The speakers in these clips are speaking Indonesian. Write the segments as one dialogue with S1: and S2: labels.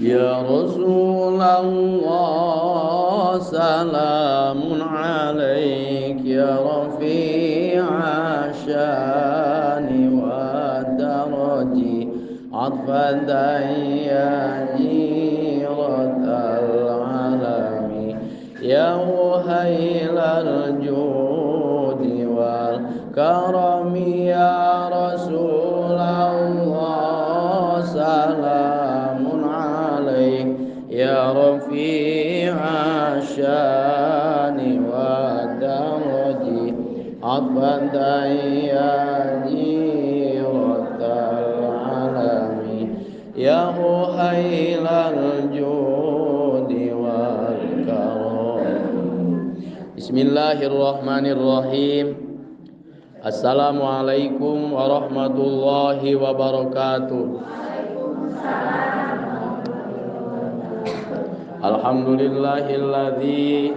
S1: Ya Rasulullah salamun alaik ya rafi'a syani wa daraji atfan ya jiratal alami ya uhailal judi wal karami ya Rasulullah salamun ya rafi'a syani wa daraji atfan ya jiratal alami ya uhailal judi wal karam. Bismillahirrahmanirrahim. Assalamualaikum warahmatullahi wabarakatuh. Alhamdulillahilladzi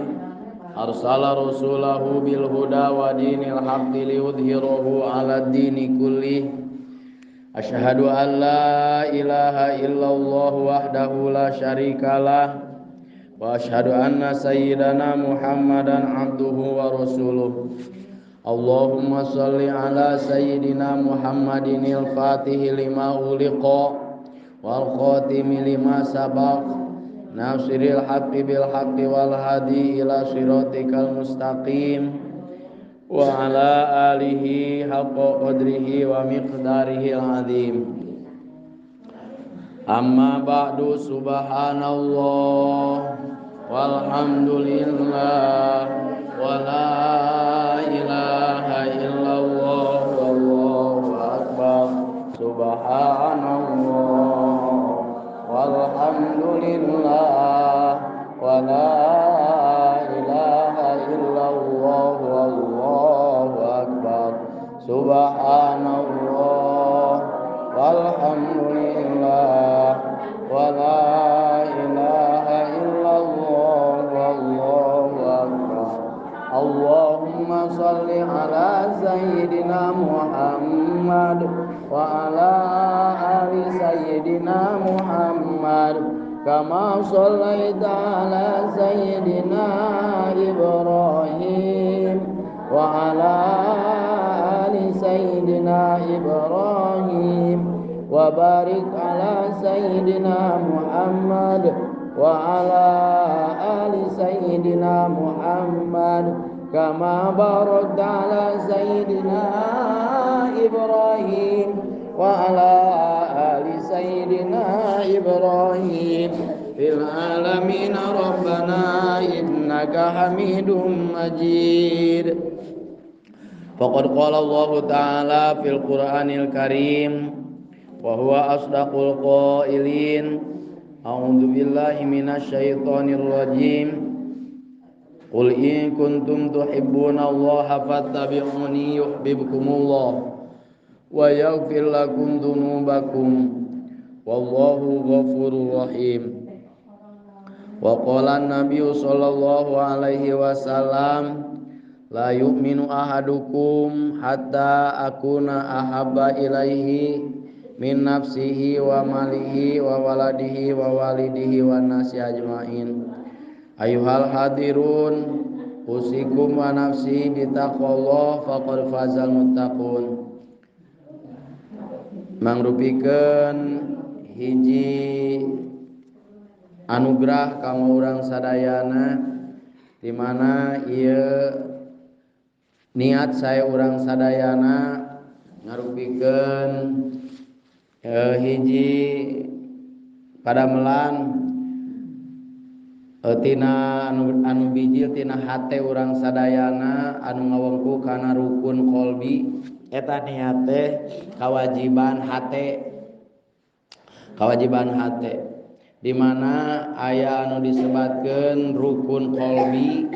S1: arsala rasulahu bil huda wa dinil haqqi liyudhhirahu 'alad dini kullih. Asyhadu an la ilaha illallah wahdahu la syarikalah wa asyhadu anna sayyidana Muhammadan 'abduhu wa rasuluh. Allahumma shalli ala sayyidina Muhammadinil fatihi lima uliqa wal khatimi lima sabaq nasiril haqqi bil haqqi wal hadi ila siratikal mustaqim wa ala alihi haqqa qadrihi wa miqdarihil azim. Amma ba'du, subhanallah walhamdulillah wa la ilaha illallah wallahu akbar. Subhanallah walhamdulillah wa la ilaha illallah wallahu akbar. Subhanallah walhamdulillah wa la ilaha illallah wallahu akbar. Allahumma salli ala sayyidina Muhammad wa ala ali sayyidina Muhammad kama shallaita ala sayyidina Ibrahim wa ala ali sayyidina Ibrahim wa barik ala sayyidina Muhammad wa ala ali sayyidina Muhammad kama barakta ala sayyidina Ibrahim wa ala ali sayyidina Ibrahim fil alamin rabbana innaka hamidum majid. Faqad qala Allah ta'ala fil Qur'anil Karim wa huwa asdaqul qailin. A'udzu billahi minasy syaithanir rajim. Qul in kuntum tuhibbunallaha fattabi'uni yuhibbukumullah wa yaghfir lakum dzunubakum wallahu ghafurur rahim. Wa qala an-nabiyyu sallallahu alaihi wasallam la yu'minu ahadukum hatta akuna ahabba ilaihi min nafsihi wa malihi wa waladihi wa walidihi wan nasi ajmain. Ayuhal hadirun, usikum wa nafsi bitaqwallah faqad fazal muttaqun. Mangrupikeun hiji anugerah kamu urang sadayana, di mana ieu niat saya urang sadayana ngarupikeun hiji padamelan tina anu bijil tina hate urang sadayana anu ngawengku kana rukun qalbi. Eta niat teh kawajiban hate, di mana aya anu disebatkeun rukun qalbi,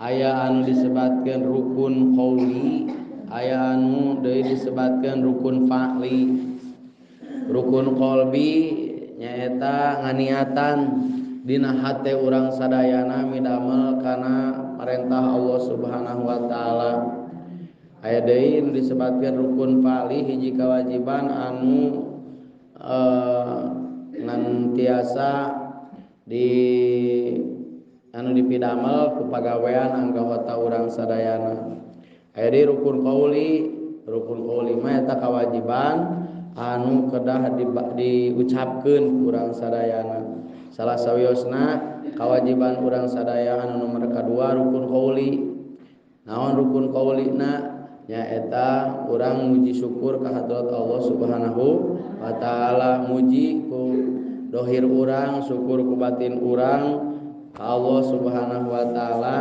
S1: aya anu disebatkeun rukun qauli, aya anu deui disebatkeun rukun fa'li. Rukun qalbi nyaeta nganiatan dina hate urang sadayana midamel kana marentah Allah Subhanahu wa taala. Aya deui disebutkeun rukun fa'li hiji kewajiban anu tiasa di anu dipidamel ku pagawean anggota urang sadayana. Aya di rukun qauli mah eta kewajiban anu kedah diucapkeun urang sadayana. Salah sawiosna kewajiban urang sadaya anu nomor kadua rukun qauli. Naon rukun qaulina nyaeta urang muji syukur ka hadrat Allah Subhanahu wa taala, muji ku dohir urang, syukur ku batin urang Allah Subhanahu wa taala.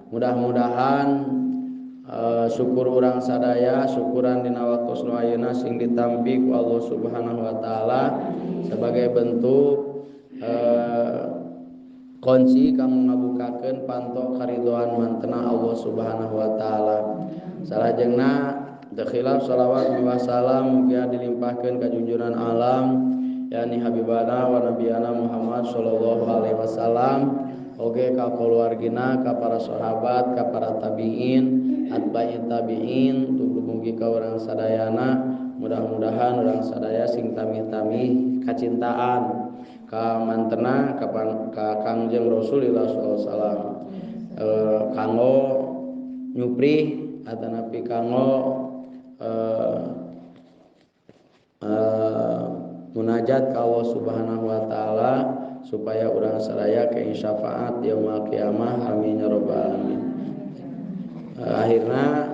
S1: Mudah-mudahan syukur urang sadaya syukuran dina waktu ayeuna sing ditampi ku Allah Subhanahu wa taala sebagai bentuk kunci kanggo ngabukakeun panto karidhoan mantena Allah Subhanahu wa taala. Salajengna teu khilaf shalawat wa salam mugia dilimpahkeun ka junjungan alam yakni habibana wa nabiyana Muhammad sallallahu alaihi wasallam, oge ka keluargina, ka para sahabat, ka para tabi'in, atba'in tabi'in, mugi ka urang sadayana. Mudah-mudahan urang sadaya sing tamih-tamih kacintaan ka mantena ka Kangjeng Rasulullah sallallahu alaihi wasallam, kanggo nyuprih atanapi kanggo munajat ka Allah Subhanahu wa taala supaya urang sadaya keing syafaat yaumul qiyamah. Amin ya rabbal alamin. Akhirna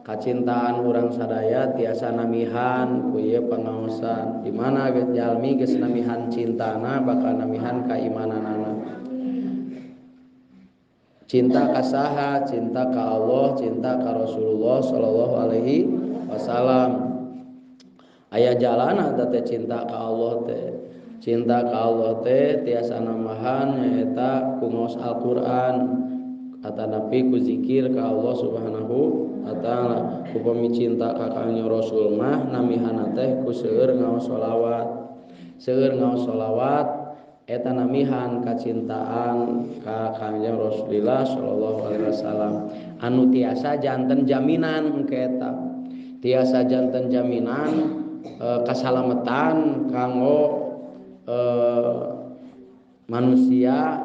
S1: kacintaan urang sadaya tiasa namihan ku ieu pangaosan, di mana geus jalmi geus namihan cintana bakal namihan kaimananana. Cinta ka saha? Cinta ka Allah, cinta ka Rasulullah sallallahu alaihi wasallam. Aya jalana teh cinta ka Allah teh. Cinta ka Allah teh tiasa namahan nyaeta ku ngaos Al-Qur'an atanapi ku zikir ka Allah Subhanahu wa taala. Ku pamicinta ka Kangjeng Rasul mah namihana teh ku seueur ngaos sholawat. Seueur ngaos sholawat eta namihan kacintaan ka Kangjeng Rasulullah sallallahu alaihi wasallam. Anu tiasa janten jaminan engke eta. Tiasa janten jaminan kasalametan kanggo manusia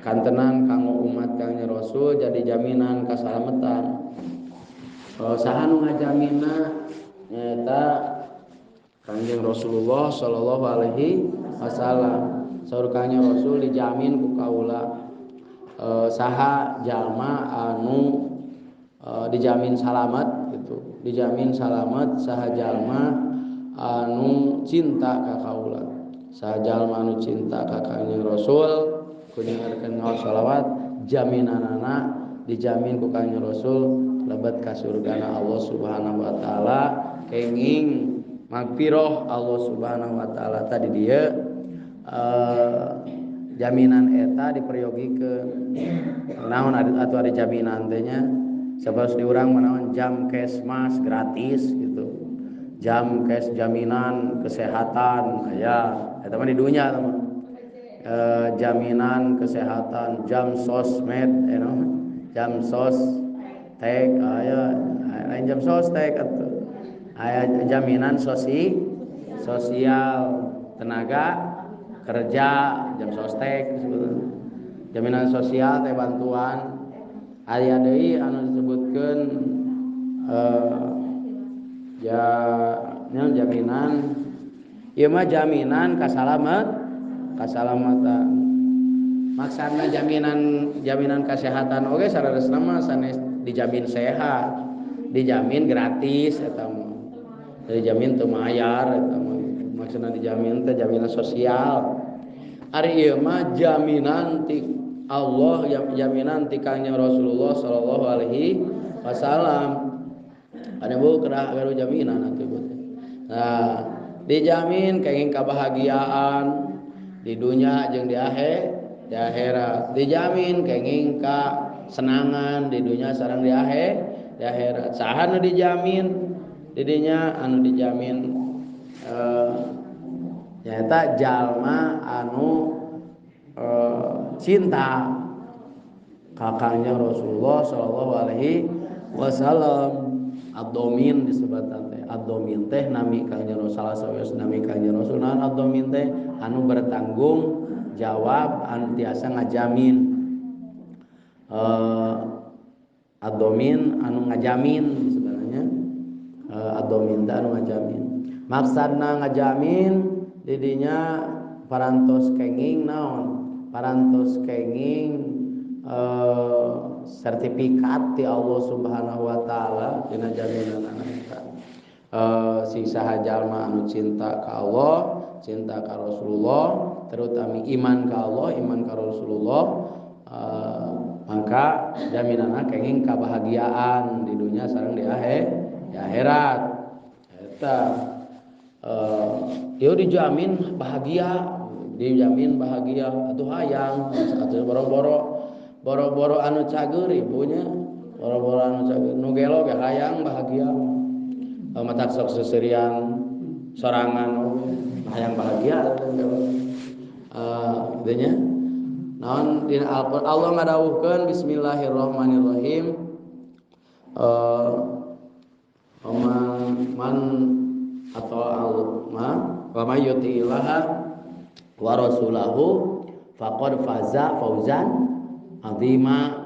S1: kantenan kanggo umat Kangjeng Rasul jadi jaminan kasalametan. Saha nu ngajaminna nyaeta Kangjeng Rasulullah sallallahu alaihi wasallam. Saur Kangjeng Rasul dijamin ku kaula. Saha jalma anu dijamin salamet gitu. Dijamin salamet saha jalma anu cinta ka kaula. Saha jalma anu cinta ka Kangjeng Rasul kuningarkeun ngaos shalawat, jaminanana dijamin ku Kangjeng Rasul lebet ka surgana Allah Subhanahu wa taala, kenging magfirah Allah Subhanahu wa taala tadi dia jaminan eta diperyogikeun. Naon atuh ada jaminan teh nya? Sabaus di urang manaon jam kesmas gratis gitu. Jam kes jaminan kesehatan aya eta mah di dunya mah. Jaminan kesehatan, jam sosmed jam sos tek aya lain jam sos tek atuh. Aya jaminan sosial tenaga kerja jam sostek sebetulnya. Jaminan sosial teh bantuan. Aya deui anu disebutkeun jaminan ieu mah jaminan kasalamatan. Maksudna jaminan kesehatan oge sareresna mah sanes dijamin sehat, dijamin gratis eta mah. Dijamin teu mayar eta mah. Maksudna dijamin teh jaminan sosial. Ari ieu mah jaminan ti Allah, jaminan ti Kangjeng Rasulullah sallallahu alaihi wasallam. Anu beuh kedah garu jaminan atuh teh. Nah, dijamin kenging kabahagiaan di dunia jeung di akhirat. Dijamin kenging kasenangan di dunia sareng di akhirat. Saha nu dijamin di dinya? Anu dijamin nyaeta jalma anu cinta ka Kangjeng Rasulullah sallallahu alaihi wasallam. Abdomin disebutkan teh. Abdomin teh nami Kangjeng Rasul, salah sawios nami Kangjeng Rasul. Naon abdomin teh? Anu bertanggung jawab, anu tiasa ngajamin. Abdomin anu ngajamin sebenarnya. Abdomin teh anu ngajamin. Maksudna ngajamin didinya parantos kenging naon? Parantos kenging sertifikat ti Allah Subhanahu wa taala dina jaminanna eta. Si saha jalma anu cinta ka Allah, cinta ka Rasulullah, terutama iman ka Allah, iman ka Rasulullah, maka jaminanna kenging kabahagiaan di dunia sareng di akhirat. Eta ieu dijamin bahagia, dijamin bahagia. Atuh hayang atuh boro-boro anu cager ibunya, boro-boro anu cager nu gelo ge hayang bahagia. Matak sok seserian sorangan hayang bahagia gitu nya. Naon dina Al-Qur'an Allah ngadawuhkeun bismillahirrahmanirrahim. Man atau al-ma wa may yuti'illaha wa rasulahu faqad faza fauzan azima.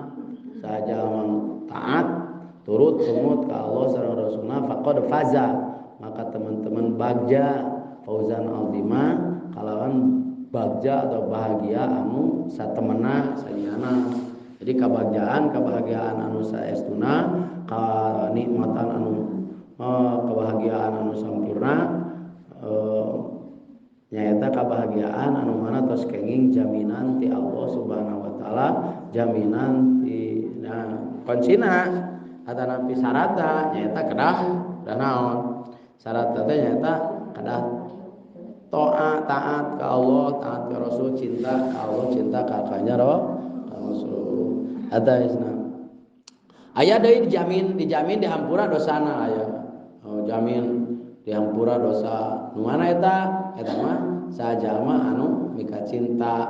S1: Saja taat turut tumut ka Allah sareng Rasulna faqad faza, maka teman-teman bagja fauzan azima kalawan bagja atau bahagia anu satemena sanyana. Jadi kebahagiaan anu saestuna, kanikmatan anu kebahagiaan anu sampurna, nyaeta kebahagiaan anu mana tos kenging jaminan ti Allah Subhanahu wa taala, jaminan ti konsina atanapi sarata nyaeta kedah dan naon sarata teh nyaeta kedah taat ka Allah, taat ka Rasul, cinta ka Allah, cinta ka kanjeng Rasul. Eta isna aya deui dijamin dihampura dosana aya. Jamin dihampura dosa nu mana eta mah sajalma anu mika cinta.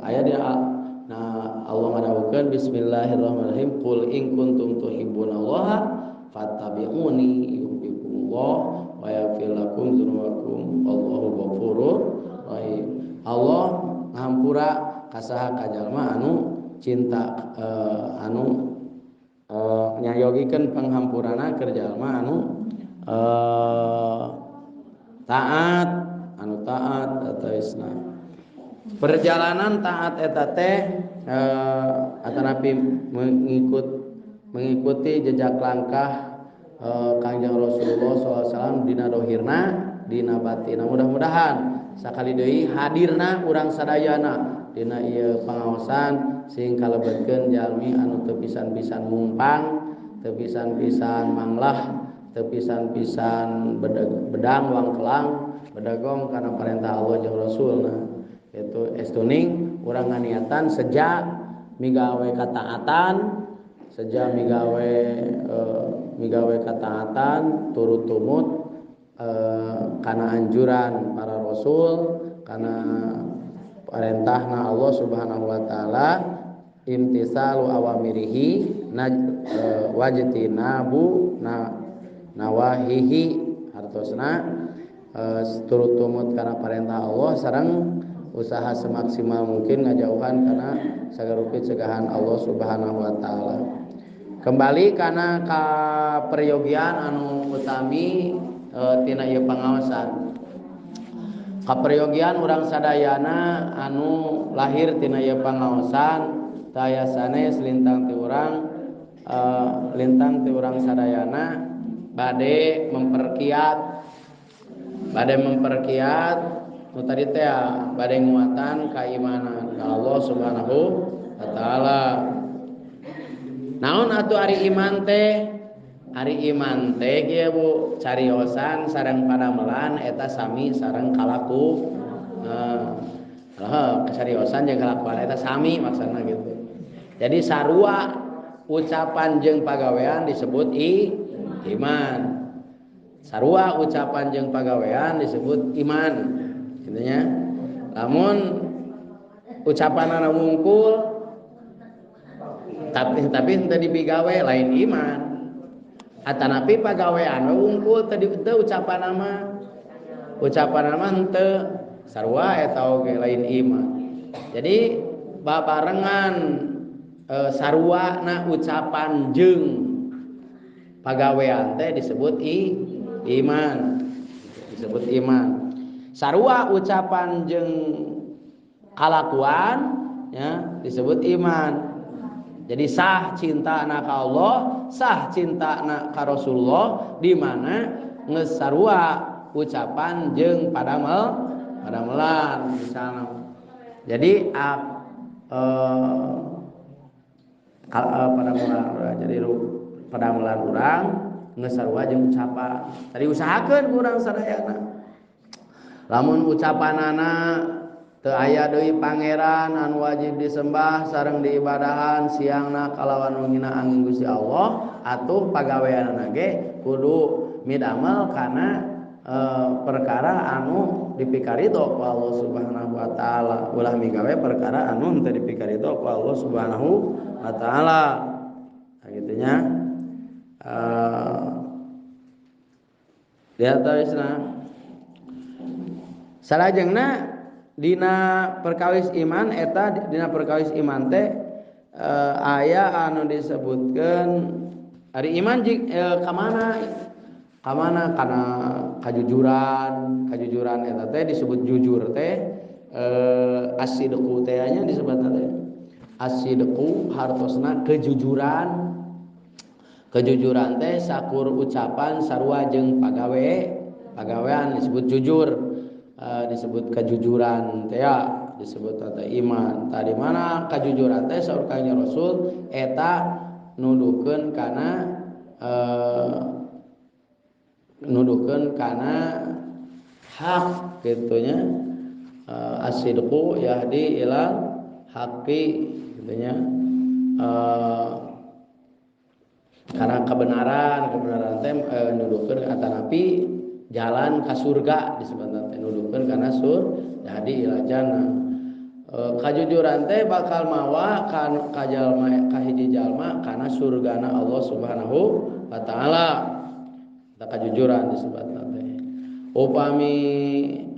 S1: Aya di Allah ngadawukeun bismillahirrahmanirrahim qul in kuntum tuhibbunallaha fattabi'uni yuhibbukumullah wa yaghfir lakum dzunubakum wallahu ghafurur rahim. Allah ngahampura ka saha kajalma anu cinta anu nyayogikeun panghampurana keur jalma anu taat atau isna. Perjalanan taat eta teh atanapi mengikuti jejak langkah Kanjeng Rasulullah SAW dina dohirna dina batina. Mudah-mudahan sakali deui hadirna urang sadayana dina ieu pangaosan sing kalebetkeun jalmi anu teu pisan-pisan mumpang, teu pisan-pisan manglah, teu pisan-pisan bedang wangkelang bedagong kana parentah Allah jeung Rasulna. Itu estuning urang nganiatan sejak migawe kataatan, sejak migawe kataatan turut tumut kana anjuran para rasul, kana parentahna Allah Subhanahu wa taala, imtisalu awamirihi wajtinabu nawahihi, hartosna turut tumut kana parentah Allah sareng usaha semaksimal mungkin ngajauhan kana sagarupit cegahan Allah Subhanahu wa taala. Kembali kana ka peryogian anu utami tina ieu pangaosan. Kaperyogian urang sadayana anu lahir tina ieu pangaosan taya sanes lintang ti urang sadayana bade memperkiat nu tadi teh bade nguatan keimanan ka Allah Subhanahu wa taala. Naon atuh ari iman teh? Ari iman teh kieu Bu, cariosan sareng padamelan eta sami sareng kalaku. Cariosan jeung kalakuan eta sami maksudna gitu. Jadi sarua ucapan jeung pagawean disebut iman. Sarua ucapan jeung pagawean disebut iman. Intinya lamun ucapanna wungkul tapi henteu dipigawe lain iman. atanapi pagawean wungkul tadi teu ucapan nama henteu sarua eta oge lain iman. Jadi babarengan sarua na ucapan jeung pagawean teh disebut iman. Disebut iman. Sarua ucapan jeung kalakuan ya disebut iman. Jadi sah cinta na ka Allah, sah cinta na ka Rasulullah di mana geus sarua ucapan jeung padamelan misalnya. Jadi padamelan urang geus sarua jeung ucapan. Tadi usahakeun urang sadayana. Lamun ucapanana teu aya deui pangeran anu wajib disembah sareng diibadahan siangna kalawan wengina angin Gusti Allah, atuh pagaweanna ge kudu midamel kana perkara anu dipikaridho ku Allah Subhanahu wa taala. Ulah migawe perkara anu teu dipikaridho ku Allah Subhanahu wa taala. Kitu nya. Lihat tawisna. Salajengna dina perkawis iman eta dina perkawis iman teh aya anu disebutkeun ari iman ka mana kana kajujuran eta teh disebut jujur teh as-sidqu teh nya disebut teh as-sidqu hartosna kejujuran teh sakur ucapan sarua jeung pagawean disebut jujur. Disebut kejujuran teh ya disebut tata iman. Tadi mana kejujuran teh saur kanjeng Rasul eta nuduhkeun kana hak kitu nya. As-sidqu yahdi ilal haqqi kitu nya. Karena kebenaran teh nuduhkeun atanapi jalan ka surga disebutna teh nuduhkeun kana jadi ila jannah. Kajujuran teh bakal mawa ka jalma ka hiji jalma kana surgana Allah Subhanahu wa taala. Eta kajujuran disebutna teh. Upami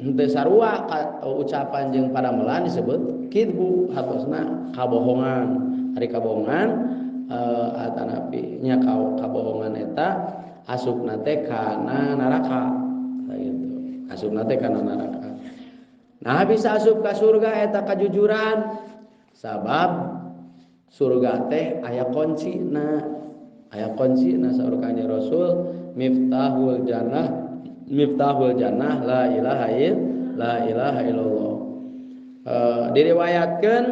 S1: henteu sarua ucapan jeung padamelan disebut kidbu hartosna kabohongan. Ari kabohongan atanapi nya kabohongan eta asupna teh kana neraka gitu. Asupna teh kana neraka. Nah bisa asup ka surga eta kajujuran. Sabab surga teh aya kuncina. Aya kuncina saur kanjeng Rasul miftahul jannah la ilaha illallah. Diriwayatkeun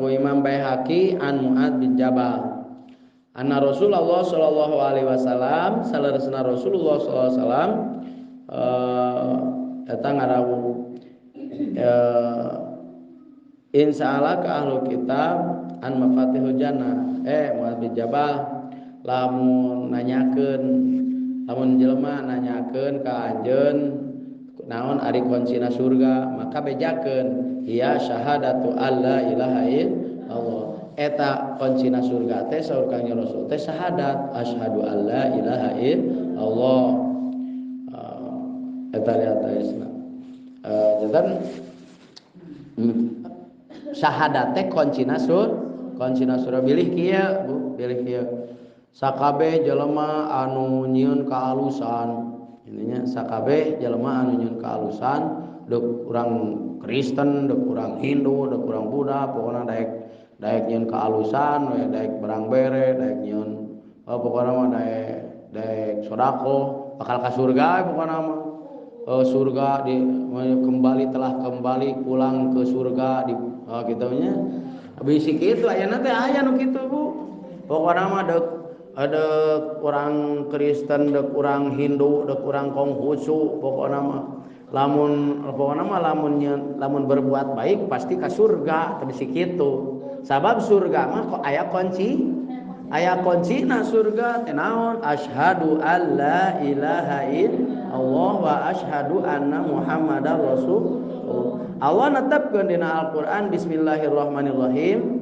S1: ku Imam Baihaqi an Mu'ad bin Jabal. Anna Rasulullah sallallahu alaihi wasallam salaresna Rasulullah sallallahu alaihi wasallam eta ngarawu insa'alaka ahlul kitab an mafatihul jannah Mu'adz bin Jabal lamun jelema nanyakeun ka anjeun naon ari kuncina surga maka bejakeun hiya syahadatu alla ilaha illallah. Eta kuncina surga teh saur kanjeng Rasul teh syahadat asyhadu alla ilaha illallah. Eta lihat Islam. Jantan syahadat teh kuncina surga bilih kieu Bu, bilih kieu. Sakabeh jelema anu nyieun kaalusan, intinya sakabeh jelema anu nyieun kaalusan deuk urang Kristen, deuk urang Hindu, deuk urang Buddha, pokona daek nyieun kaalusan we daek berang bere daek nyieun pokona mah daek sodako bakal ka surga pokona mah surga telah kembali pulang ke surga di kitu nya bisi kitu ayeuna teh aya nu kitu Bu. Pokona mah ada orang Kristen deuk urang Hindu deuk urang Konghucu pokona mah lamun berbuat baik pasti ka surga teh bisi kitu. Sabab surga mah kok aya kuncina surga teh naon asyhadu alla ilaha illallah wa asyhadu anna muhammadar rasulullah. Allah netepkeun dina Al-Qur'an bismillahirrahmanirrahim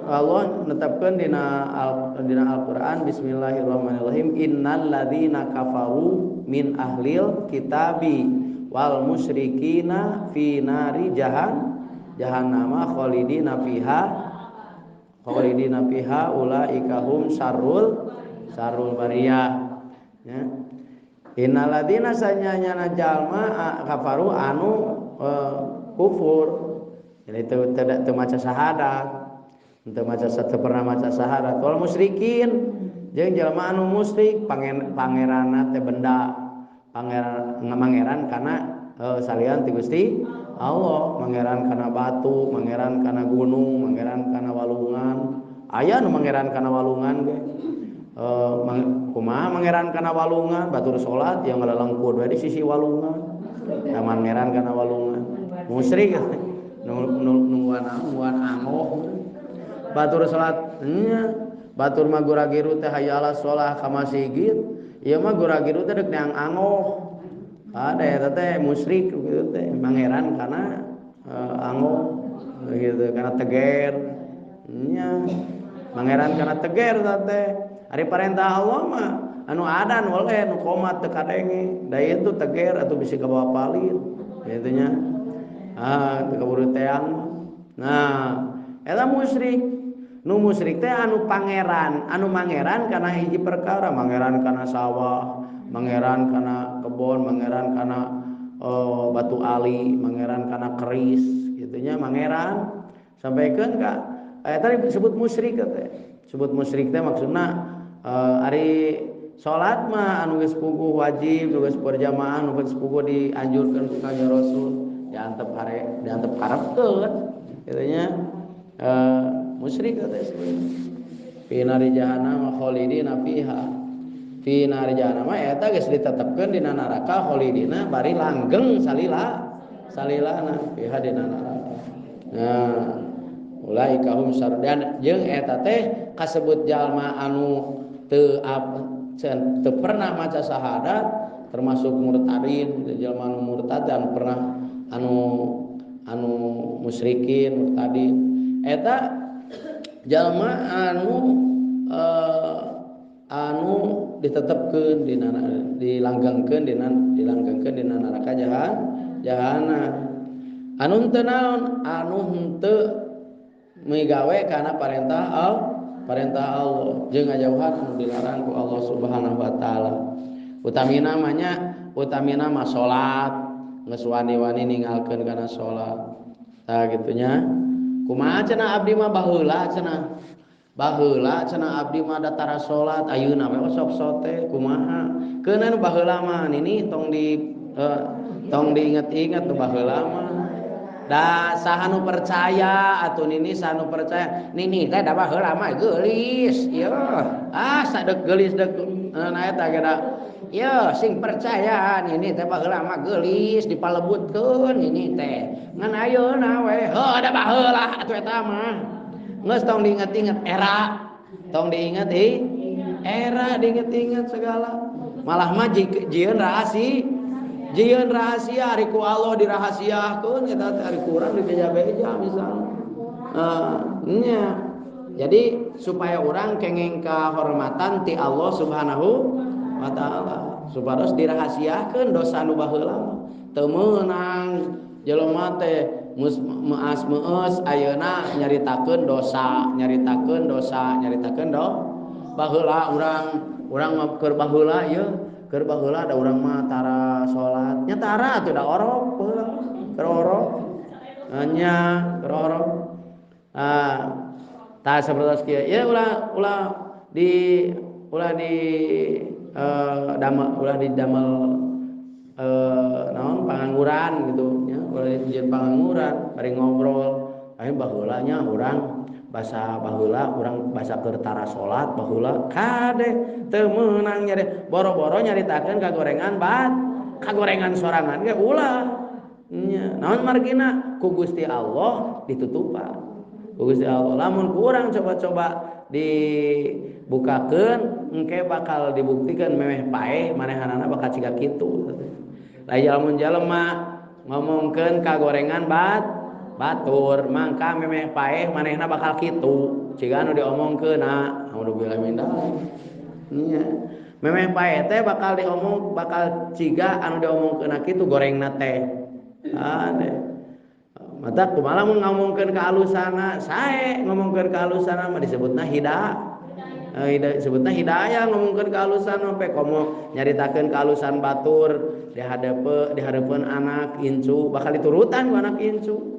S1: Allah netepkeun dina Al-Qur'an bismillahirrahmanirrahim innal ladzina kafaru min ahlil kitabi wal musyrikina fi nari jahannama khalidina fiha ulaika hum syarrul bariyah ya. Innal ladzina sanyana jalma kafaru anu kufur jadi teu maca syahadat teu pernah maca syahadat wal musyrikin jeung jalma anu musyrik pangeranna teh benda pangeran kana salian ti Gusti Allah mangeran kana batu mangeran kana gunung mangeran kana walungan aya nu mangeran kana walungan ge kumaha mangeran kana walungan batur salat yang ngalangkur di sisi walungan mangeran kana walungan musyrik nungguan angoh batur salat nya batur mah guragiru teh hayya ala sholah ka masjid ieu mah guragiru teh deuk neang angoh ada eta teh musyrik gitu teh mangeran kana angoh gitu kana teger nya mangeran kana teger teh ari parentah Allah mah anu adan woleh nu qomat teu kadenge da ieu teger atuh bisi kabawa palin kitu nya teu kaburu teang nah eta musyrik nu musyrik teh anu mangeran kana hiji perkara mangeran kana sawah mangeran kana kebon mangeran kana batu ali mangeran kana keris kitu nya mangeran sampaikeun ka eta disebut musyrik teh disebut musyrik teh maksudna ari salat mah anu geus puguh wajib geus berjamaah anu geus puguh dianjurkeun ku Kanjeng Rasul diantep karepkeun kitu nya musyrik teh fi nari jahannam khalidina fiha fi nari jahannam eta geus ditetepkeun dina neraka khalidina bari langgeng salilana fiha dina neraka nah ulaika hum syardan jeung eta teh kasebut jalma anu teu pernah maca syahadat termasuk murtadin jalma anu murtad dan pernah anu musyrikin murtadin eta jalma anu ditetepkeun dilanggengkeun dina neraka jahanam anu teu naon anu henteu migawe kana parentah Allah jeung ngajauhan anu dilarang ku Allah Subhanahu wa taala utamina mah salat geus wani-wani ninggalkeun kana salat tah kitu nya kumaha cenah abdi mah baheula cenah abdi mah datara salat ayeuna we sok-sok teh kumaha keuna nu baheula mah nini tong diinget-inget nu baheula mah da saha nu percaya atuh nini saha nu percaya nini teh da baheula mah geulis ieu sadek geulis deuk na eta ge da ieu sing percaya nini teh baheula mah geulis dipalebutkeun nini teh ngan ayeuna we heuh da baheula atuh eta mah geus tong diinget-inget era diinget-inget segala malah mah jieun rahasia ari ku Allah dirahasiakeun eta teh ari ku urang dibeja-beja misalnya nya jadi supaya orang kenging kahormatan ti Allah Subhanahu wa taala supados dirahasiakeun dosa nu baheula teu meunang jelema teh meus ayeuna nyaritakeun dosa baheula urang mah keur baheula ieu keur baheula da urang mah tara salat nya tara teu da orok baheula keur orok nya keur orok tah sapertos kieu ya ulah di damel naon pangangguran gitu nya ulah dijieun pangangguran bari ngobrol aya baheula nya urang basa baheula urang basa keur tara salat baheula kade teu meunang nya deh boro-boro nyaritakeun kagorengan sorangan ge ulah nya naon margina ku Gusti Allah ditutupan ku Gusti Allah lamun ku urang coba-coba dibukakeun engke bakal dibuktikan memeh paeh manehanana bakal ciga kitu lamun jalema ngomongkeun kagorengan batur mangka memeh paeh manehna bakal kitu ciga anu diomongkeunna alhamdulillah min dzalik nya memeh paeh teh bakal ciga anu diomongkeunna kitu gorengna teh ade mata kumaha mun ngomongkeun ka alusana sae ngomongkeun ka alusana mah disebutna disebutna hidayah ngomongkeun ka alusan sampai komo nyaritakeun ka alusan batur di hadapan anak incu bakal diturutan ku anak incu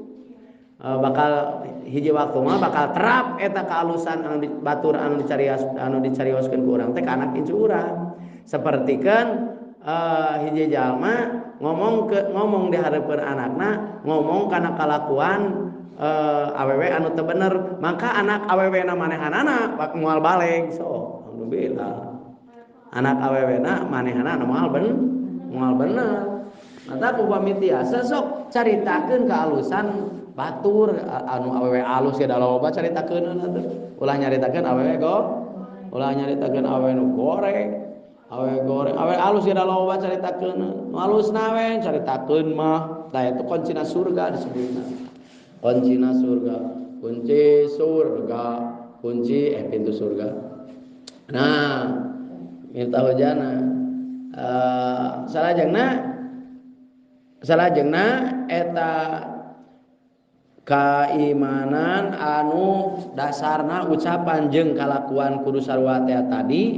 S1: bakal hiji waktu mah bakal terap eta kaalusan anu batur anu dicarioskeun ku urang teh ka anak incu urang sapertikeun hiji jalma ngomong di hareupeun anakna ngomong kana kalakuan awewe anu teu bener maka anak awewena manehanana moal baleg so alhamdulillah anak awewena manehanana moal bener mata upami tiasa sok caritakeun ka alusan batur anu awewe alus ge da loba caritakeunna teh ulah nyaritakeun awewe ulah nyaritakeun awewe nu goreng awewe alus ge da loba caritakeunna nu alusna we caritakeun mah tah eta kuncina surga disebutna kuncina surga kunci pintu surga nah minta hujana salajengna eta keimanan anu dasarna ucapan jeung kalakuan kudu sarua teh tadi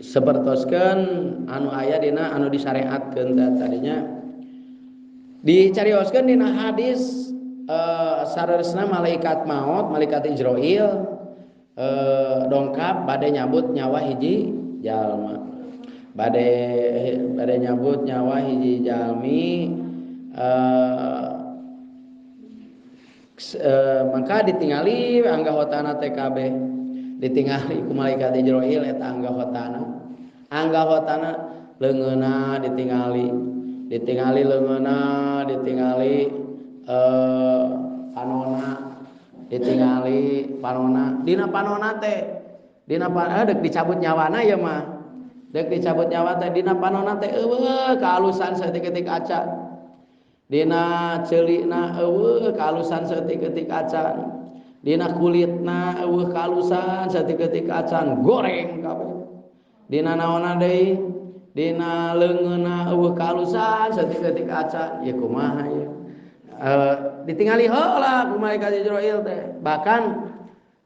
S1: sapertoskeun anu aya dina anu disyariatkeun tadinya dicarioskeun dina hadis sareresna malaikat maut malaikat Israil dongkap bade nyabut nyawa hiji jalma bade nyabut nyawa hiji jalmi maka ditingali anggahotana TKB ditingali ku malaikat Israil eta anggahotana leungeunna ditingali leungeunna ditingali panona dina panona teh deuk dicabut nyawana ya mah deuk dicabut nyawa teh dina panona teh eueuh kaalusan saeutik-eutik acan dina ceulikna eueuh kaalusan saeutik-eutik acan dina kulitna eueuh kaalusan saeutik-eutik acan goreng kabeh dina naonna deui dina leungeunna eueuh kaalusan saeutik-eutik acan ya kumaha ya ditingali heula ku malaikat Israil teh bahkan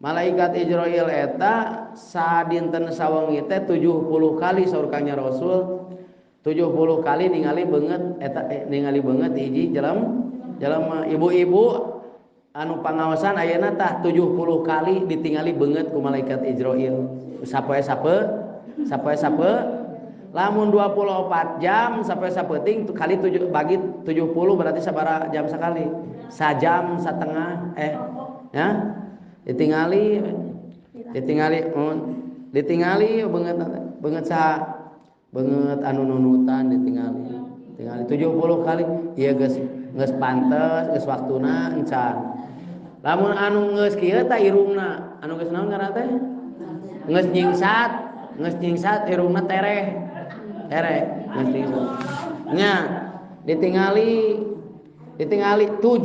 S1: malaikat Israil eta sadinten sawengi teh 70 kali saur Kangnya Rasul 70 kali ningali beungeut eta ningali beungeut hiji jelema ibu-ibu anu pangaosan ayeuna tah 70 kali ditingali beungeut ku malaikat Israil sapoe lamun 24 jam sampai sapeting kali 7 bagi 70 berarti sabaraha jam sakali sajam satengah ya ditingali beungeut anu nunutan ditingali 70 kali ieu geus pantes geus waktuna encan lamun anu geus kieu tah irungna anu geus naon ngaranna teh geus nyingsat irungna tereh nya ditingali 70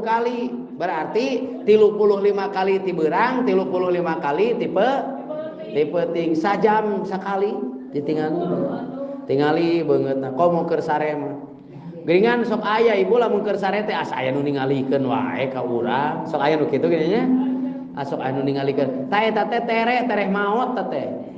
S1: kali berarti 35 kali ti beurang 35 kali tipe ting sajam sakali ditingali beungeutna komo keur sare mah geuningan sok aya ibu lamun keur sare teh asa aya nu ningalikeun wae ka urang sok aya nu kitu gini nya sok aya nu ningalikeun tah eta teh tereh maot teh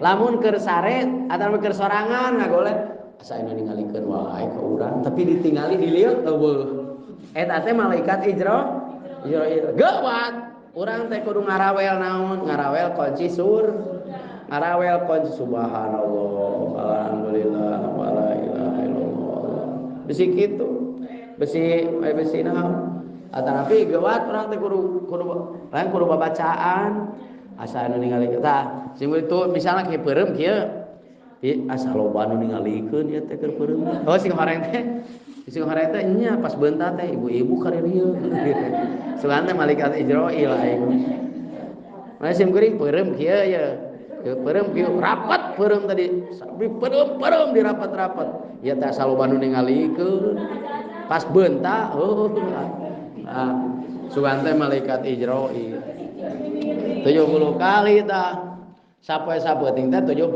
S1: lamun keur sare atawa keur sorangan ngagoleh asa anu ningalikeun wae ka urang tapi ditingali dilieu eueuh eta teh malaikat Israil geuwat urang teh kudu ngarawel naon ngarawel kunci subhanallah alhamdulillah wala ilaha illallah bisi kitu bisi naon atapi geuwat urang teh kudu babacaan asa anu ningalikeun tah sing itu misalnya kayak peureum kieu asa loba anu ningalikeun ieu teh keur peureum sing horeng teh nya pas beunta teh ibu-ibu karirieu soalna teh malaikat Israil aing mane sim geuring peureum kieu ya peureum kieu rapet perem tadi sabi perem dirapat-rapat ya teh saloba nu ningalikeun pas beunta sugan teh malaikat Israil 70 kali tah sapoe sapeuting teh 70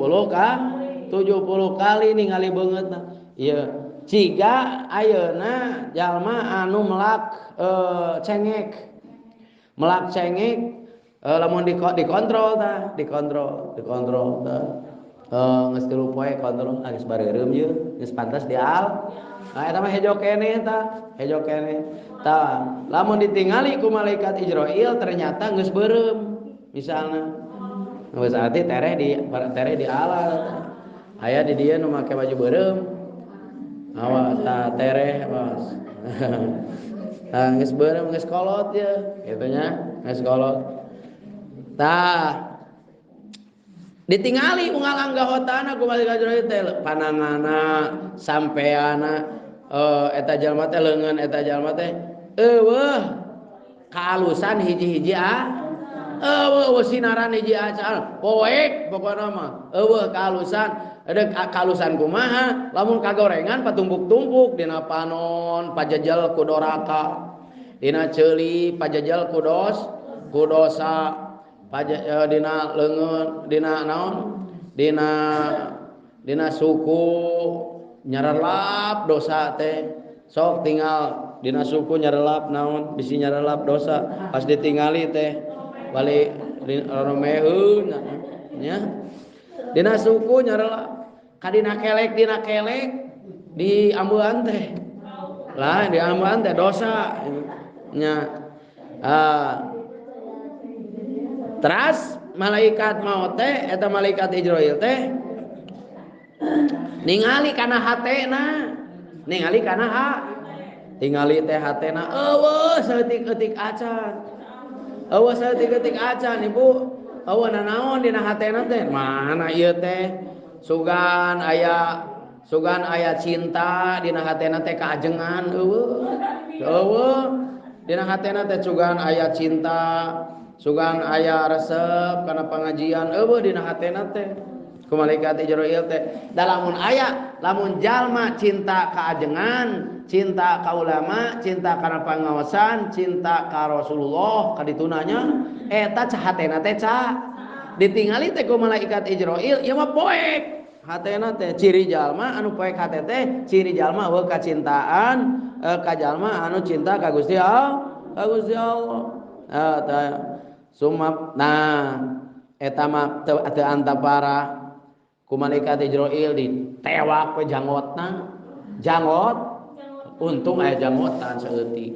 S1: kali ningali beungeutna ieu ciga ayeuna jalma anu melak cengek lamun dikontrol tah dikontrol tah geus 3 poe kontrol geus bareureum ieu geus pantes dial eta mah hejo keneh tah lamun ditingali ku malaikat Israil ternyata geus beureum misalna geus arti tereh di alal aya di dieu nu make baju beureum awas tah tereh awas geus beureum geus kolot ya kitu nya geus kolot tah ditingali unggal anggahotana ku malaikat Jibril teh panangana sampeana eta jalma teh leungeun eta jalma teh eueuh kaalusan hiji-hiji eueuh sinaran hiji acan poek pokona mah eueuh kaalusan edek kaalusan kumaha lamun kagorengan patumpuk-tumpuk dina panon pajajal ku doraka dina ceuli pajajal ku dosa dina leungeun dina naon dina suku nyarelap dosa teh sok tinggal dina suku nyarelap naon bisi nyarelap dosa pas ditingali teh balik romeheun nya dina suku nyarelap kadina kelek di ambean teh lah di ambean teh dosa nya teras malaikat maut teh eta malaikat Israil teh ningali kana hatena tingali teh hatena eueuh saeutik-eutik acan ibu eueuh nanaon dina hatena teh mana ieu teh sugan aya cinta dina hatena teh kaajengan eueuh dina hatena teh sugan aya cinta sugan aya resep kana pangajian eueuh dina hatena teh ku malaikat Jibril teh da lamun jalma cinta ka ajengan cinta ka ulama cinta kana pangaosan cinta ka Rasulullah kaditunanya eta ca hatena teh ca ditingali teh ku malaikat Jibril ieu mah poek hatena teh ciri jalma anu poek hate teh ciri jalma eueuh kacintaan ka jalma anu cinta ka Gusti Allah sumap eta mah teu antapara ku malaikat Jibril ditewak we janggot untung aya janggotan saeutik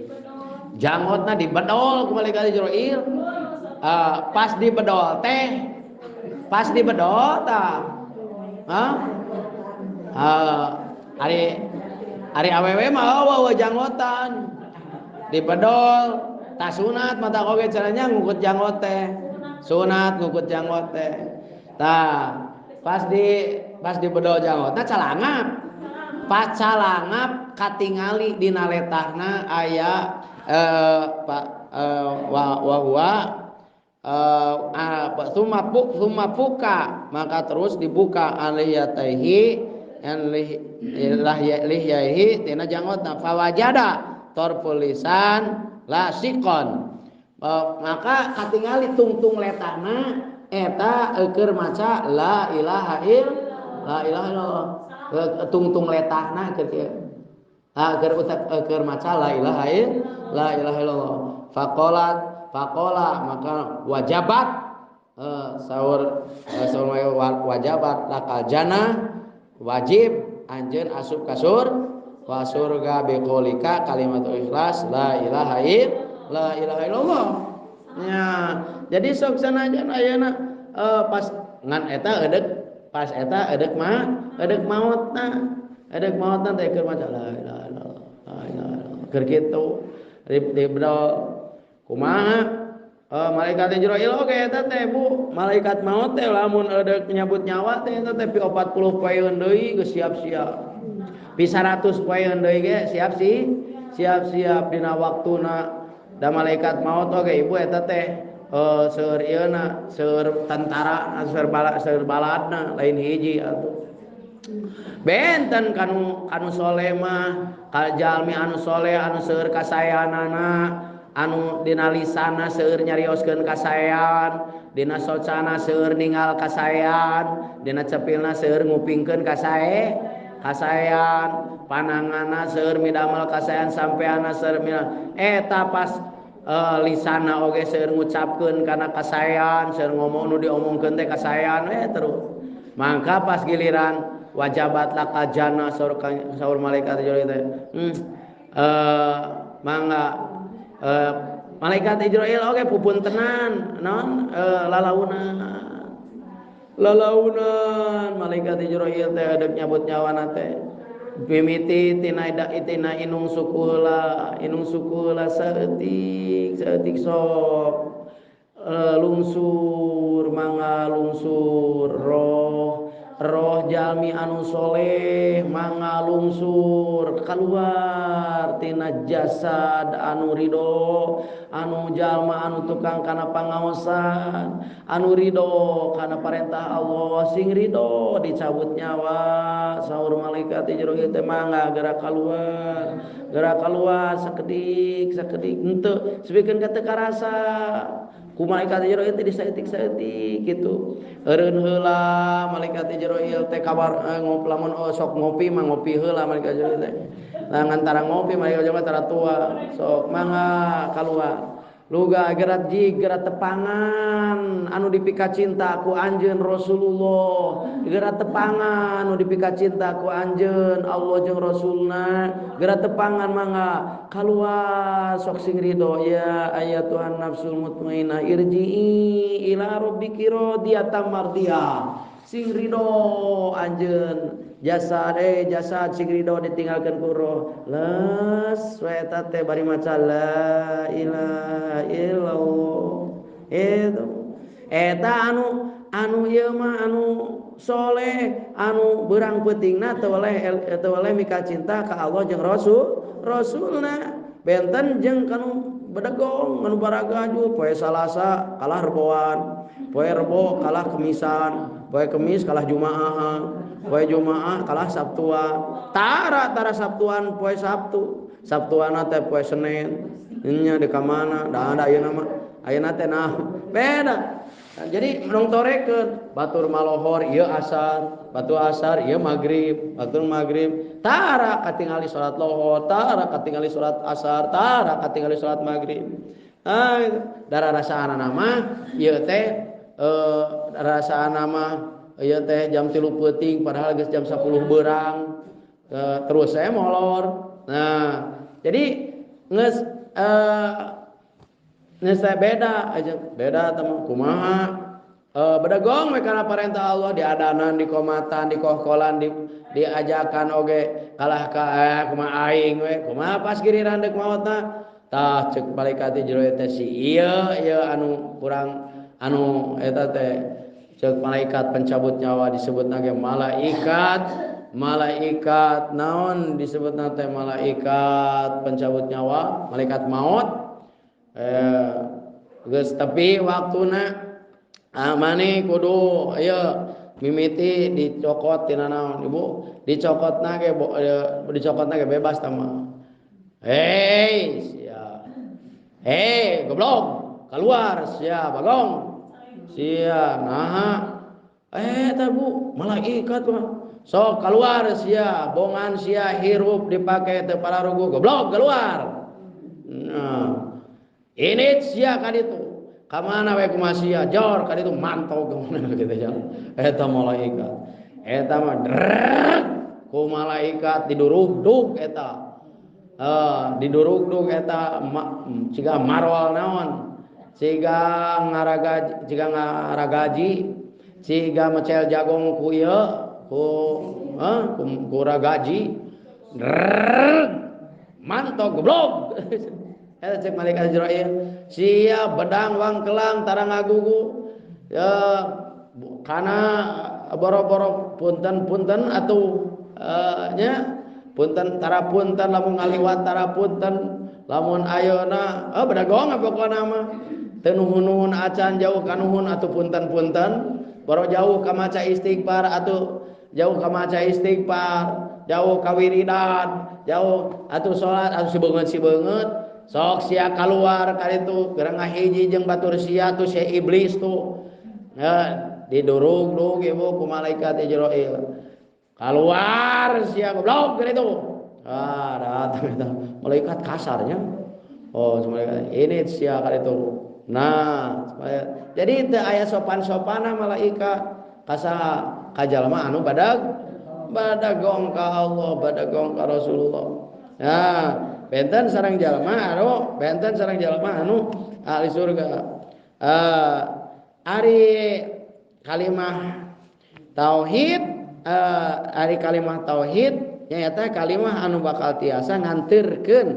S1: janggotna dibedol ku malaikat Jibril pas dibedol tah ari awewe mah eueuh janggotan dibedol tak sunat mata oge caranya ngukut janggot teh sunat ngukut janggot teh tah pas dibedol janggotna calangap katingali dina letahna aya summa puka maka terus dibuka aliyataihi lihyaihi tina janggotna fawajada torful lisan lasikon maka katingali tungtung letahna eta keur maca la ilaha illallah tungtung letahna keur maca la ilaha illallah faqala maka wajabat saur wajabat lakal jannah wajib anjeun asup ka wa surga biqaulika kalimatul ikhlas la ilaha illallah nya jadi sok sanajan ayeuna pas ngan eta edek mautna teh keur maca la ilaha illallah keur kitu dibedol kumaha malaikat Jibril oge eta teh Bu malaikat maut teh lamun edek nyabut nyawa teh eta teh 40 poeun deui geus siap-siap pi 100 poeun deui ge siap-siap dina waktuna da malaikat maut oge ibu eta teh seueur ieuna seueur tentara seueur baladna lain hiji atuh. Benten kanu soleh mah jalmi anu soleh anu seueur kasayanana anu dina lisana seueur nyarioskeun kasayan dina socana seueur ninggal kasayan dina cepilna seueur ngupingkeun kasayan panangana seueur midamel kasayan sampeana seueur eta pas lisana oge seueur ngucapkeun kana kasayan seueur ngomong nu diomongkeun teh kasayan terus mangka pas giliran wajabat laka jana saur malaikat Jibril teh mangga malaikat Jibril oge pupuntenan naon lalaunan malaikat Jibril teh deuk nyabut nyawana teh mimiti tina inung sukula saeutik sok lungsur mangga lungsur roh jalmi anu soleh mangga lungsur keluar tina jasad anu ridho anu jalma anu tukang kana pangaosan anu ridho kana parentah Allah sing ridho dicabut nyawa saur malaikat Jibril teh mangga gerak keluar sakedik henteu sabikeun ka teu karasa ku malaikat Jibril teh disaeutik gitu eureun heula malaikat Jibril teh kabar lamun sok ngopi mah ngopi heula malaikat Jibril teh ngantara ngopi malaikat Jibril tara tua sok mangga keluar luga gerat tepangan anu dipika cinta ku anjeun Rasulullah gerat tepangan anu dipika cinta ku anjeun Allah jeung Rasulna gerat tepangan mangga keluar sok sing ridho ya ayatuhan nafsul mutmainnah irji'i ila rabbiki radiyatan mardiyah sing ridho anjeun jasad sing ridho ditinggalkeun ku roh les eta teh bari maca la ilaha illallah itu eta anu ieu mah anu soleh anu beurang peutingna teu oleh mika cinta ka Allah jeung Rasulna benten jeung kanu bedegong anu baragaju poe Salasa kalah reboan poe Rebo kalah kemisan poe Kemis kalah Jumaah poe Jumaah kalah Sabtuan tara Sabtuan poe Sabtuana teh poe Senin nya di ka mana da ada ayeuna mah ayeuna teh nah beda. Jadi nongtorekeun batur malohor ieu asar batu asar ieu magrib batur magrib tara katingali salat lohor tara katingali salat asar tara katingali salat magrib dara rasaana mah ieu teh rasaana mah ieu teh jam 3 peuting padahal geus jam 10 beurang terus saya molor nah jadi geus beda teman kumaha bedegong we kana parentah Allah diadanan di komatan di kohkolan diajakan oge kalah ka kumaha aing we kumaha pas giliran deuk maotna tah ceuk malaikat Jibril teh si ieu anu kurang anu eta teh ceuk malaikat pencabut nyawa disebutna ge malaikat naon disebutna teh malaikat pencabut nyawa malaikat maut geus tepi waktuna mani kudu ayo mimiti dicokot tina naon ibu dicokotna ge bebas tama goblok keluar sia bagong sia naha eta bu malaikat mah sok keluar sia bongan sia hirup dipake teu pararugu goblok keluar nah ini sia kaditu kamana we kumaha jor kaditu mantau kemana kitu jang eta malaikat eta mah ku malaikat didurugdug eta didurugdug eta ciga marwal naon ciga ngaragaji ciga mecel jagong ku ieu ku ragaji mantau goblok eta cek malaikat Jibril sia bedang wangkelang tara ngagugu ya kana boro-boro punten atuh nya punten tara punten lamun ngaliwat tara punten lamun ayeuna bedagong pokona mah teu nuhun-nuhun acan jauh ka nuhun atuh punten-punten boro jauh ka maca istighfar atuh jauh ka maca istighfar jauh ka wiridan jauh atuh salat atuh sibeungeut sok sia keluar ka ditu keur ngahiji jeung batur sia tuh si iblis tuh didurug-durug ibu ku malaikat Ijrail keluar sia goblok keur itu datang eta malaikat kasarnya malaikat ini sia ka ditu nah jadi teu aya sopan-sopana malaikat kasa kajalma anu badagong ka Allah badagong ka Rasulullah nah benten sareng jalma anu ahli surga ari kalimah tauhid ari kalimah tauhid nyaeta kalimah anu bakal tiasa nganterkeun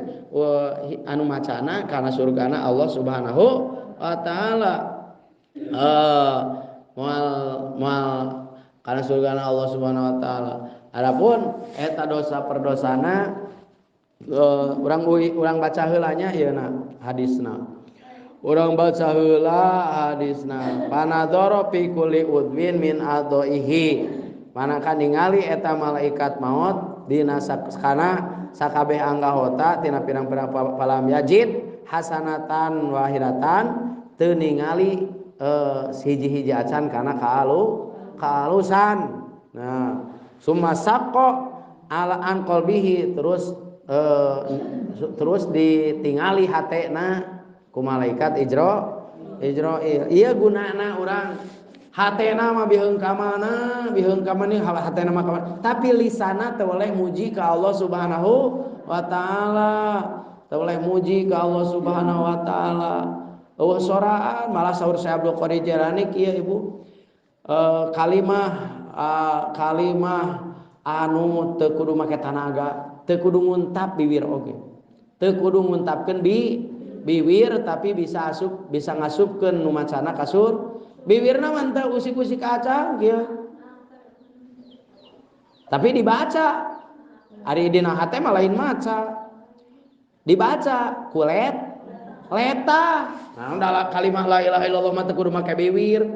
S1: anu macana kana surgana Allah Subhanahu wa taala moal kana surgana Allah Subhanahu wa taala adapun eta dosa perdosana urang baca heula nya yeuna hadisna urang baca heula hadisna panadzara fi kulli udwin min adaihi manakan ningali eta malaikat maut dina kana sakabeh anggahota tina pirang-pirang palam yajid hasanatan wahidatan teu ningali hiji-hiji acan kana kaalusan nah summa saqqa ala an qalbihi terus ditingali hatena ku malaikat Ijrail ieu gunana urang hatena mah biheung ka mana hatena mah tapi lisana teu boleh muji ka Allah Subhanahu wa taala teu boleh muji ka Allah Subhanahu wa taala soraan malah saur Syekh Abdul Qadir Jailani kieu ibu kalimah anu teu kudu make tanaga teu kudu nguntap bibir oge teu kudu nguntapkeun bibir tapi bisa ngasupkeun nu macana kasur bibirna mah teu usik-usik acang kieu tapi dibaca ari dina hate mah lain maca dibaca kulet leta nah dalam kalimah la ilaha illallah mah teu kudu make bibir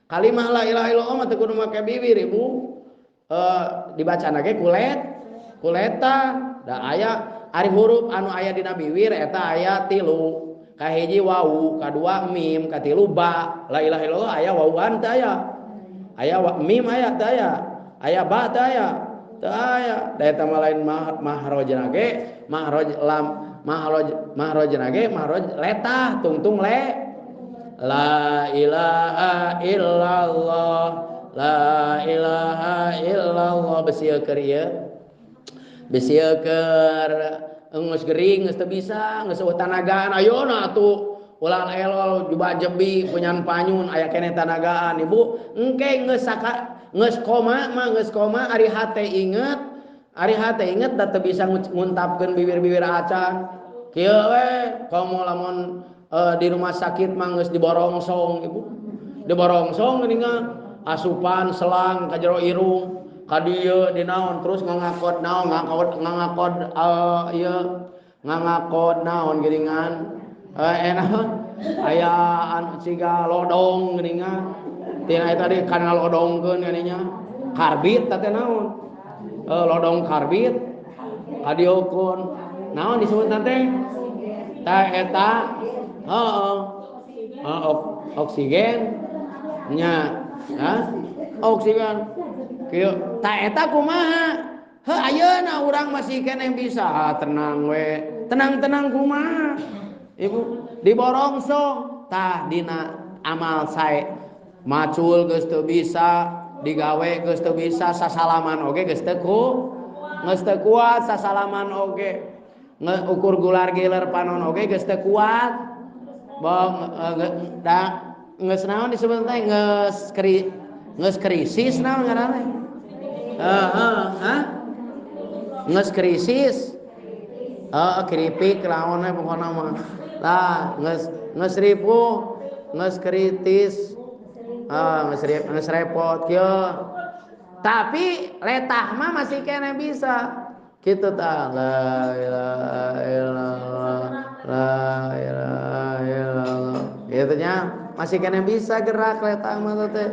S1: kalimah la ilaha illallah mah teu kudu make bibir ibu dibacana ge kuleta da aya ari huruf anu aya dina bibir eta aya 3 kahiji wawu kadua mim katilu ba la ilaha illallah aya wawuan teu aya mim aya teu aya ba teu aya da eta mah lain mahrojna ge mahrojna ge mahroj letah tungtung la ilaha illallah la ilaha illallah besieu keur ieu besieu keur geus gering geus teu bisa geus eueuh tanagaan ayeuna atuh ulah elol juba jebi punyan panyun aya keneh tanagaan ibu engke geus koma ari hate inget da teu bisa nguntapkeun bibir-bibir acan kieu we komo lamun di rumah sakit mah geus diborongsong ibu diborongsong geuningan asupan selang ka jero irung ka dieu dinaon terus ngangakod naon geuningan aya anu siga lodong geuningan tina eta tadi kana lodongkeun geuninnya karbit teh naon lodong karbit kadieukun naon disebut teh eta oksigen nya oksigen kieu ta eta kumaha heuh ayeuna urang masih keneh bisa tenang we tenang kumaha ibu diborongsong tah dina amal sae macul geus teu bisa digawe geus teu bisa sasalaman oge geus teu kuat sasalaman oge ukur gular giler panon oge geus teu kuat bong geus naon disebut teh geus krisis naon ngaranna geus krisis keripik laon we pokona mah tah geus ripuh geus kritis geus repot kieu tapi letah mah masih kena bisa kitu tah la ilaha illallah la ilaha illallah Gitu nya masih kena bisa gerak eta mah teh.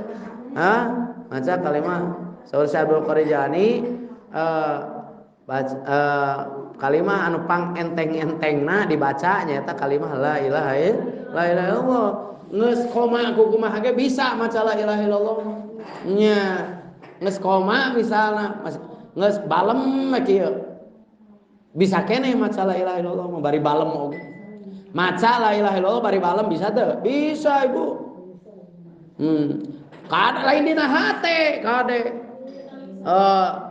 S1: Maca kalimat saur Syekh Abdul Qadir Jani kalimat anu pang enteng-entengna dibaca nyaeta kalimat la ilaha illallah. Geus koma kumaha ge bisa maca la ilaha illallah. Nya geus koma misalna geus balem kieu. Bisa keneh maca la ilaha illallah bari balem oge. Maca la ilaha illallah bari balem bisa teu? Bisa Ibu. Kada lain dina hate kade.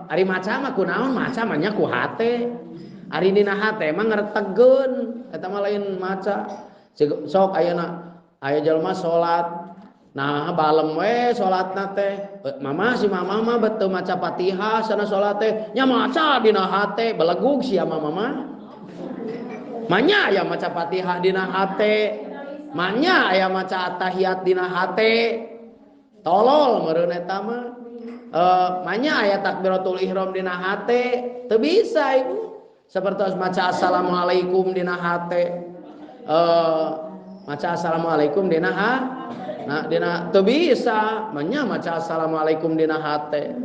S1: Ari maca mah kunaon maca mah nya ku hate. Ari dina hate mah ngartegeun eta mah lain maca. Sok ayeuna aya jalma salat nah balem we salatna teh si mama mah beuteung maca Fatihah sana salat teh nya maca dina hate belegug sia mama mah. Manya aya maca Fatihah dina hate, manya aya maca tahiyat dina hate. Tolol meureun eta mah. Manya aya takbiratul ihram dina hate, teu bisa Ibu. Sapertos maca assalamualaikum dina hate. Maca assalamualaikum dina dina teu bisa, manya maca assalamualaikum dina hate.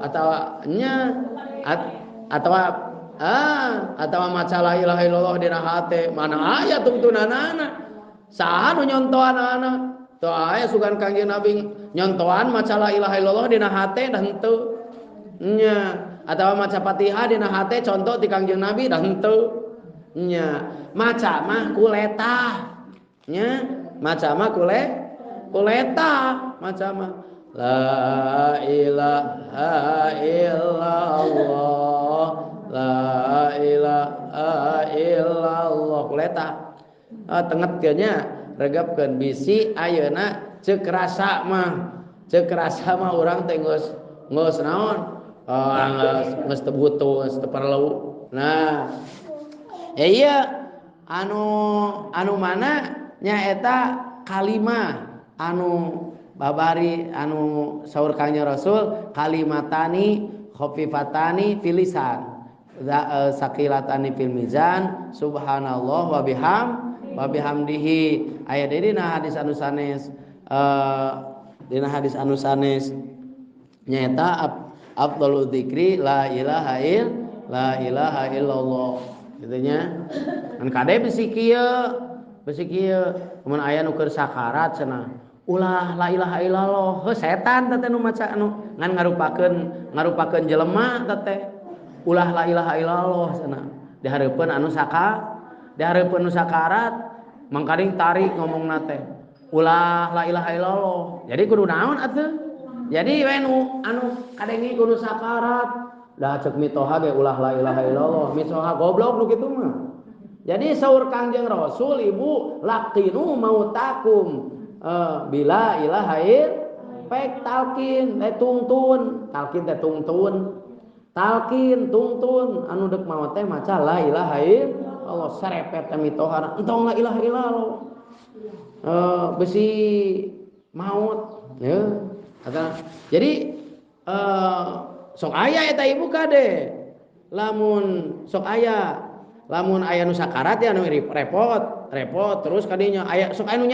S1: Atawa nya atawa maca la ilaha illallah dina hate mana aya tuntunanana saha nu nyontoanana teu aya sugan Kangjeng Nabi nyontoan maca la ilaha illallah dina hate dah henteu nya atawa maca Fatihah dina hate contoh ti Kangjeng Nabi dah henteu nya maca mah kuletah nya maca mah kuletah maca mah la ilaha illallah la ilaha illallah kuleta tenget ge nya regepkeun bisi ayeuna ceuk rasa mah urang teh geus naon geus teu butuh geus teu perlu. Nah ieu anu mana nyaeta kalimah anu babari anu saur Kangjeng Rasul kalimatani khafifatani fil lisan saqilatani fil mizan subhanallah wa bihamdihi aya dina hadis anu sanes nyaeta afdhalul dzikri la ilaha illallah kitu nya kan kade bisi kieu mun aya nu keur sakarat cenah ulah la ilaha illallah setan teh nu maca anu ngan ngarupakeun jelema teh ulah la ilaha illallah cenah dihareupeun anu sakarat mangkading tarik ngomongna teh ulah la ilaha illallah jadi kudu naon atuh jadi we anu kadenge kudu sakarat dah cek mitoha ge ulah la ilaha illallah mitoha goblok nu kitu mah jadi saur Kangjeng Rasul Ibu laqinu mautakum bila ilaha pek talkin tungtun anu dek maot teh maca la ilaha illallah sarepet mitohana entong la ilaha illallah besi maut ya jadi sok aya eta Ibu kade lamun sok aya nu sakarat ya nu repot terus kadinya aya sok anu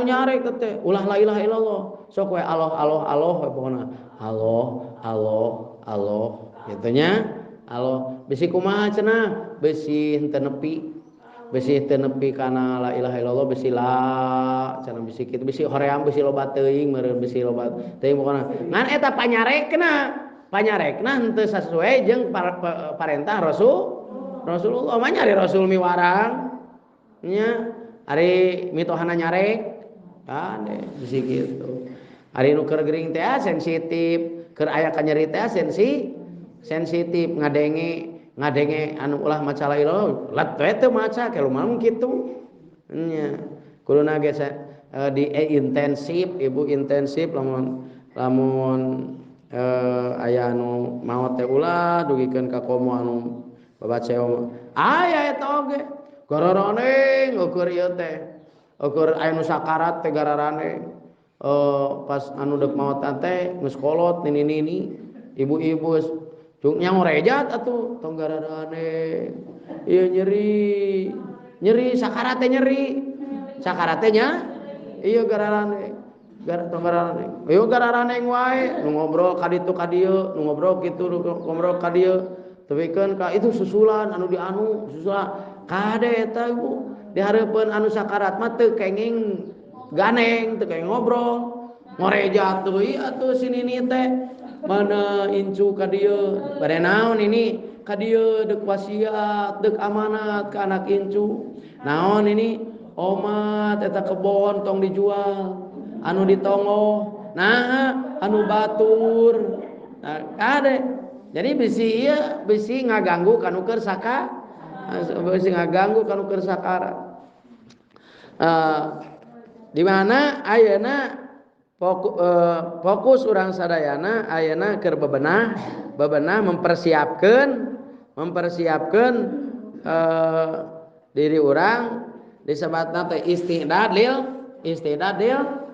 S1: nyarek teh ulah la ilaha illallah sok we Allah pokona Allah kitu nya Allah bisi kumaha cenah bisi henteu nepi kana la ilaha illallah bisi la cenah bisi kitu bisi hoream bisi loba teuing meureun bisi loba teuing pokona ngan eta panyarekna henteu sasesuai jeung parentah Rasulullah mah nyari Rasul miwarang nya ari mitohana nyarek kade bisi kitu ari nu keur gering teh sensitif keur aya kanyeri teh sensitif ngadenge anu ulah maca la ilaha lat we teu maca kalu mah kitu nya kuluna ge di intensif Ibu intensif lamun aya anu maot teh ulah dugikeun ka komo anu babaceo aya eta oge gararane ukur ieu teh ukur aya nu sakarat teh gararane pas anu deuk maotan teh geus kolot nini ibu-ibu tung nyang rejat atuh tong gararane ieu nyeri nyeri sakarat teh nyeri sakarat teh nya ieu gararane ieu gararane wae nu ngobrol ka ditu ka dieu nu ngobrol kitu ngobrol ka dieu tepikeun ka itu susulan anu susulan kade eta ibu dihareupeun anu sakarat mah teu kenging ganeng teu kenging ngobrol ngoreja teuy atuh sinini teh mana incu ka dieu bade naon ini ka dieu deuk wasiat deuk amanat ka anak incu naon ini omat eta kebon tong dijual anu ditongo nah anu batur nah kade jadi bisi ngaganggu kanu keur bisi ngaganggu kanu keur sakara di mana ayeuna fokus urang sadayana ayeuna keur bebenah mempersiapkeun diri urang disebutna teh istidad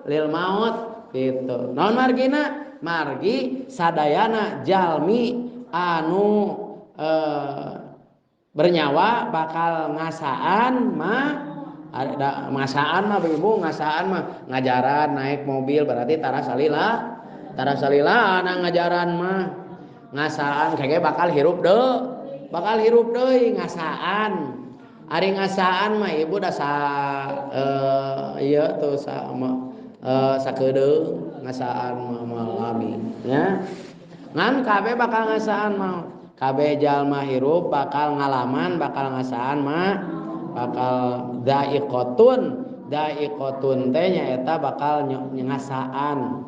S1: lil maut gitu. Naon margina? Margi sadayana jalmi anu bernyawa bakal ngasaan mah ada ngasaan mah ibu ngasaan mah ngajaran naik mobil berarti tara salila anak ngajaran mah ngasaan kayaknya bakal hirup deui ngasaan ari ngasaan mah ibu dasa ieu tuh sama sakedeung ngasaan mah malami nya ngan kabeh bakal ngasaan mah kabeh jalma hirup bakal ngalaman bakal ngasaan mah bakal daiqotun teh nyaeta bakal ngasaan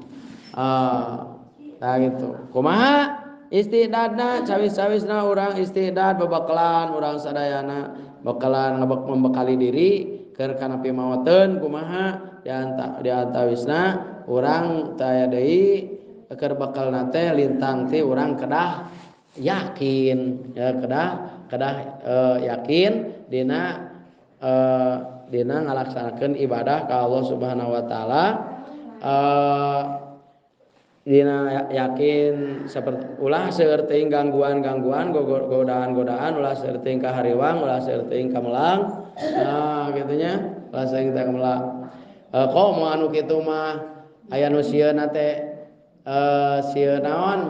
S1: tah gitu kumaha istidadna cawis-cawisna urang istidad babakalan urang sadayana bakalan membekali diri keur kana pimaoteun kumaha di antawisna urang taya deui keur bakalna teh lintang ti urang kedah yakin ya kedah yakin dina ngalaksanakeun ibadah ka Allah Subhanahu wa taala dina yakin seperti ulah seueur teuing gangguan-gangguan godaan-godaan ulah seueur teuing ka hariwang ulah seueur teuing ka melang kitu nya ulah seueur teuing ka melang komo anu kitu mah aya nu sieun teh sieun naon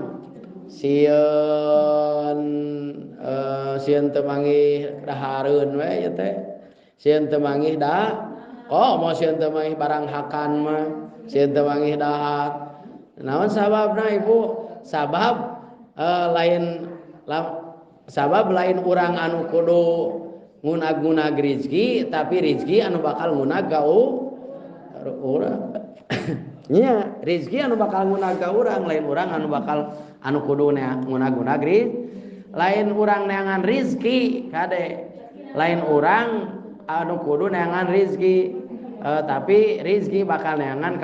S1: sieun teu manggih dahareun we ieu teh sieun teu manggih dah komo sieun teu manggih barang hakan mah sieun teu manggih dahar naon sababna ibu sabab lain urang anu kudu ngunag-ngunag rezeki tapi rezeki anu bakal ngunag ka urang nya rezeki anu bakal ngunag ka urang lain urang anu bakal anu kudu ngunag-ngunag lain urang neangan rezeki kade lain urang anu kudu neangan rezeki tapi rezeki bakal neangan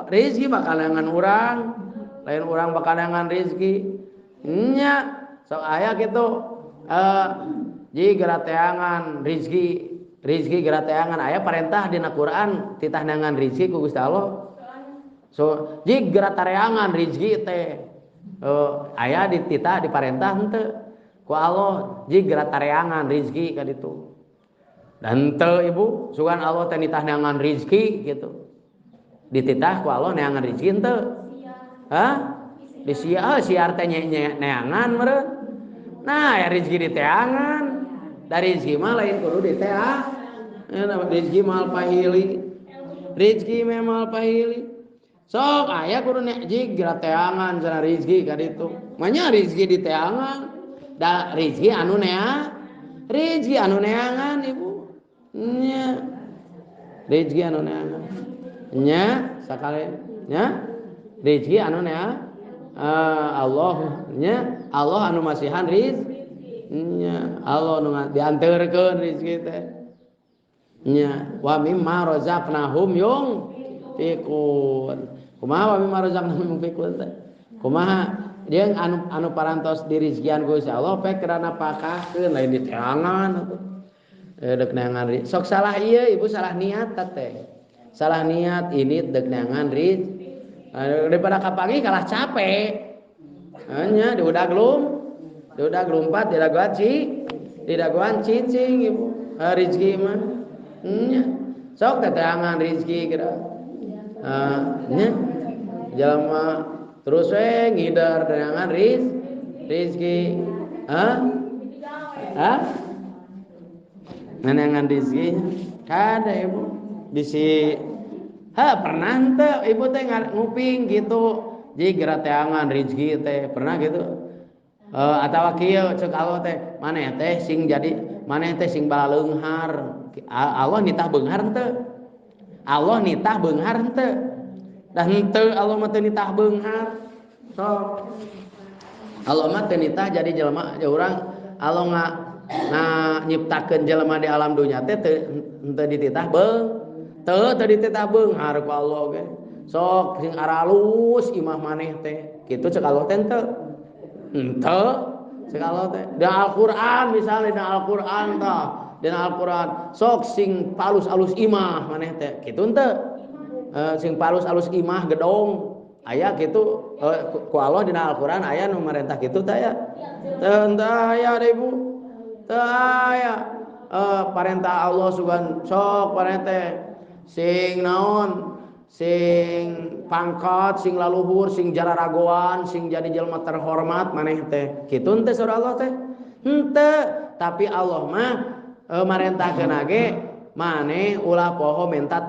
S1: rezeki bakal neangan urang lain urang bakal neangan rezeki nya sok aya kitu ji gerateangan rezeki gerateangan aya parentah dina Quran titah neangan rezeki ku Gusti Allah so ji geratareangan rezeki teh aya dititah diparentah henteu ku Allah ji geratareangan rezeki ka ditu dan teu ibu sugan Allah teh nitah neangan rezeki gitu dititah ku Allah neangan rezeki henteu siar teh neangan meureun nah ya rezeki diteangan dari rezeki mah lain kudu diteang rezeki mah pahili sok aya kudu ji gerateangan sana rezeki ka ditu manya rezeki diteangan da rezeki anu neangan ibu nya rezeki anu neangan nya sakali nya rezeki anu neangan Allah nya Allah anu masihan rezeki nya Allah anu dianterkeun rezeki teh nya wa mimma razaqnahum yunfiqun kumaha wa mimma razaqnahum yunfiqun teh kumaha dia anu parantos dirizkian ku Gusti Allah pek kerana pakahkeun lain diteangan atuh deuk neangan sok salah ieu ibu salah niat teh salah niat ini deuk neangan rezeki daripada kapagi kalah capek hanya diudag lumpat diudag gaji di daguan cicing ibu rezeki mah nya sok teteangan rezeki kira nya jalma terus ngidar teteangan rezeki nenangan rezeki kada ibu bisi pernah ente ibu teh nguping gitu jadi gerak teangan rezeki teh pernah gitu atawa kieu ceuk Allah teh maneh teh sing jadi maneh teh sing baleunghar Allah nitah beunghar henteu Allah nitah beunghar henteu dah henteu Allah mah teu nitah beunghar sok Allah mah teu nitah jadi jelema urang Allah nyiptakeun jelema di alam dunya teh teu dititah teu dititah beunghar ku Allah ge sok sing aralus imah maneh teh kitu ceuk Allah teh henteu segala teh di Al-Qur'an misalnya di Al-Qur'an tah di Al-Qur'an sok sing palus-alus imah maneh teh kitu henteu sing palus-alus imah gedong aya kitu ku Allah di Al-Qur'an aya nu marentah kitu teh aya teu aya da ibu teu aya parentah Allah sugan sok parentah sing naon sing pangkat sing laluhur sing jararagoan sing jadi jelema terhormat maneh teh kitu henteu saur Allah teh henteu tapi Allah mah marentahkeun age maneh ulah poho minta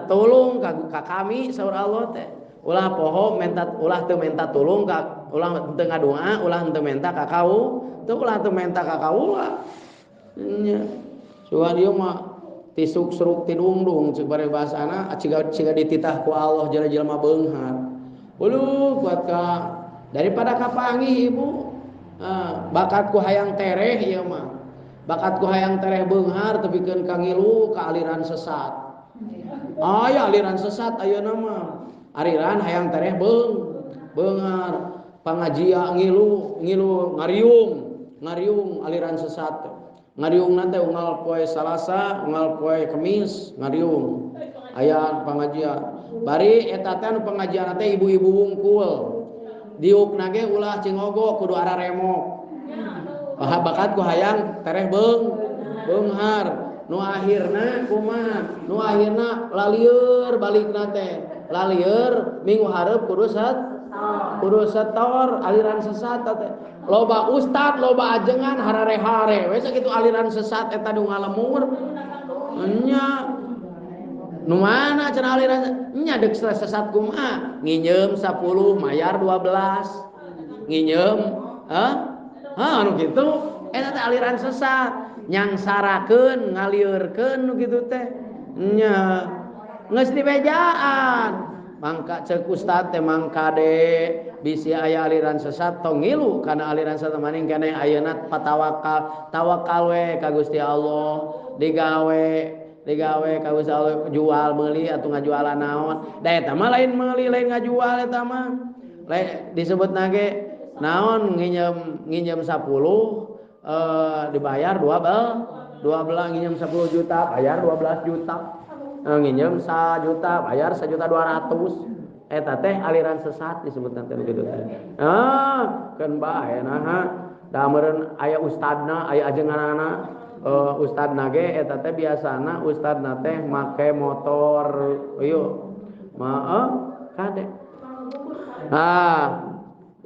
S1: tulung ka kami saur Allah teh ulah poho ulah teu minta tulung ka ulah teu ngadoa ulah teu minta ka kau teu ulah teu minta ka kaula nya sugan ieu mah tisuk seruk tidungdung ceuk bari bahasana ciga dititah ku Allah jelema beunghar uluh buat ka daripada kapangi ibu bakatku hayang tereh ieu mah bakatku hayang tereh beunghar tepikeun ka ngilu ka aliran sesat aya aliran sesat ayeuna mah aliran hayang tereh beunghar pangajian ngilu ngariung aliran sesat ngariung nanti unggal poe Salasa unggal poe Kemis ngariung aya pengajian bari eta teh pengajian teh ibu-ibu wungkul diukna ge ulah cingogo kudu ara remok bakat ku hayang tereh beunghar nu akhirna kumaha nu akhirna lalieur balikna teh lalieur minggu hareup kudu setor aliran sesat teh loba ustad loba ajengan harare-hare we sakitu aliran sesat eta nu ngalemur nya nu mana cenah aliran nya deuk sesat kumaha nginjem 10 mayar 12 nginjem anu kitu eta teh aliran sesat nyangsarakeun ngalieureun nu kitu teh nya geus dibejaan mangka ceuk ustad teh mangkade bisi aya aliran sesat tong ngilu kana aliran sesat maning keneh ayeuna tawakal we ka Gusti Allah digawe ka Gusti Allah jual meuli atuh ngajualan naon da eta mah lain meuli lain ngajual eta mah lain disebutna ge naon nginjem 10 dibayar 12 nginjem 10 juta bayar 12 juta nginjem 1 juta bayar 1.200.000 eta teh aliran sesat disebutna teh kitu teh keun bae da meureun aya ustadna aya ajenganna ustadna ge eta teh biasana ustadna teh make motor ieu kade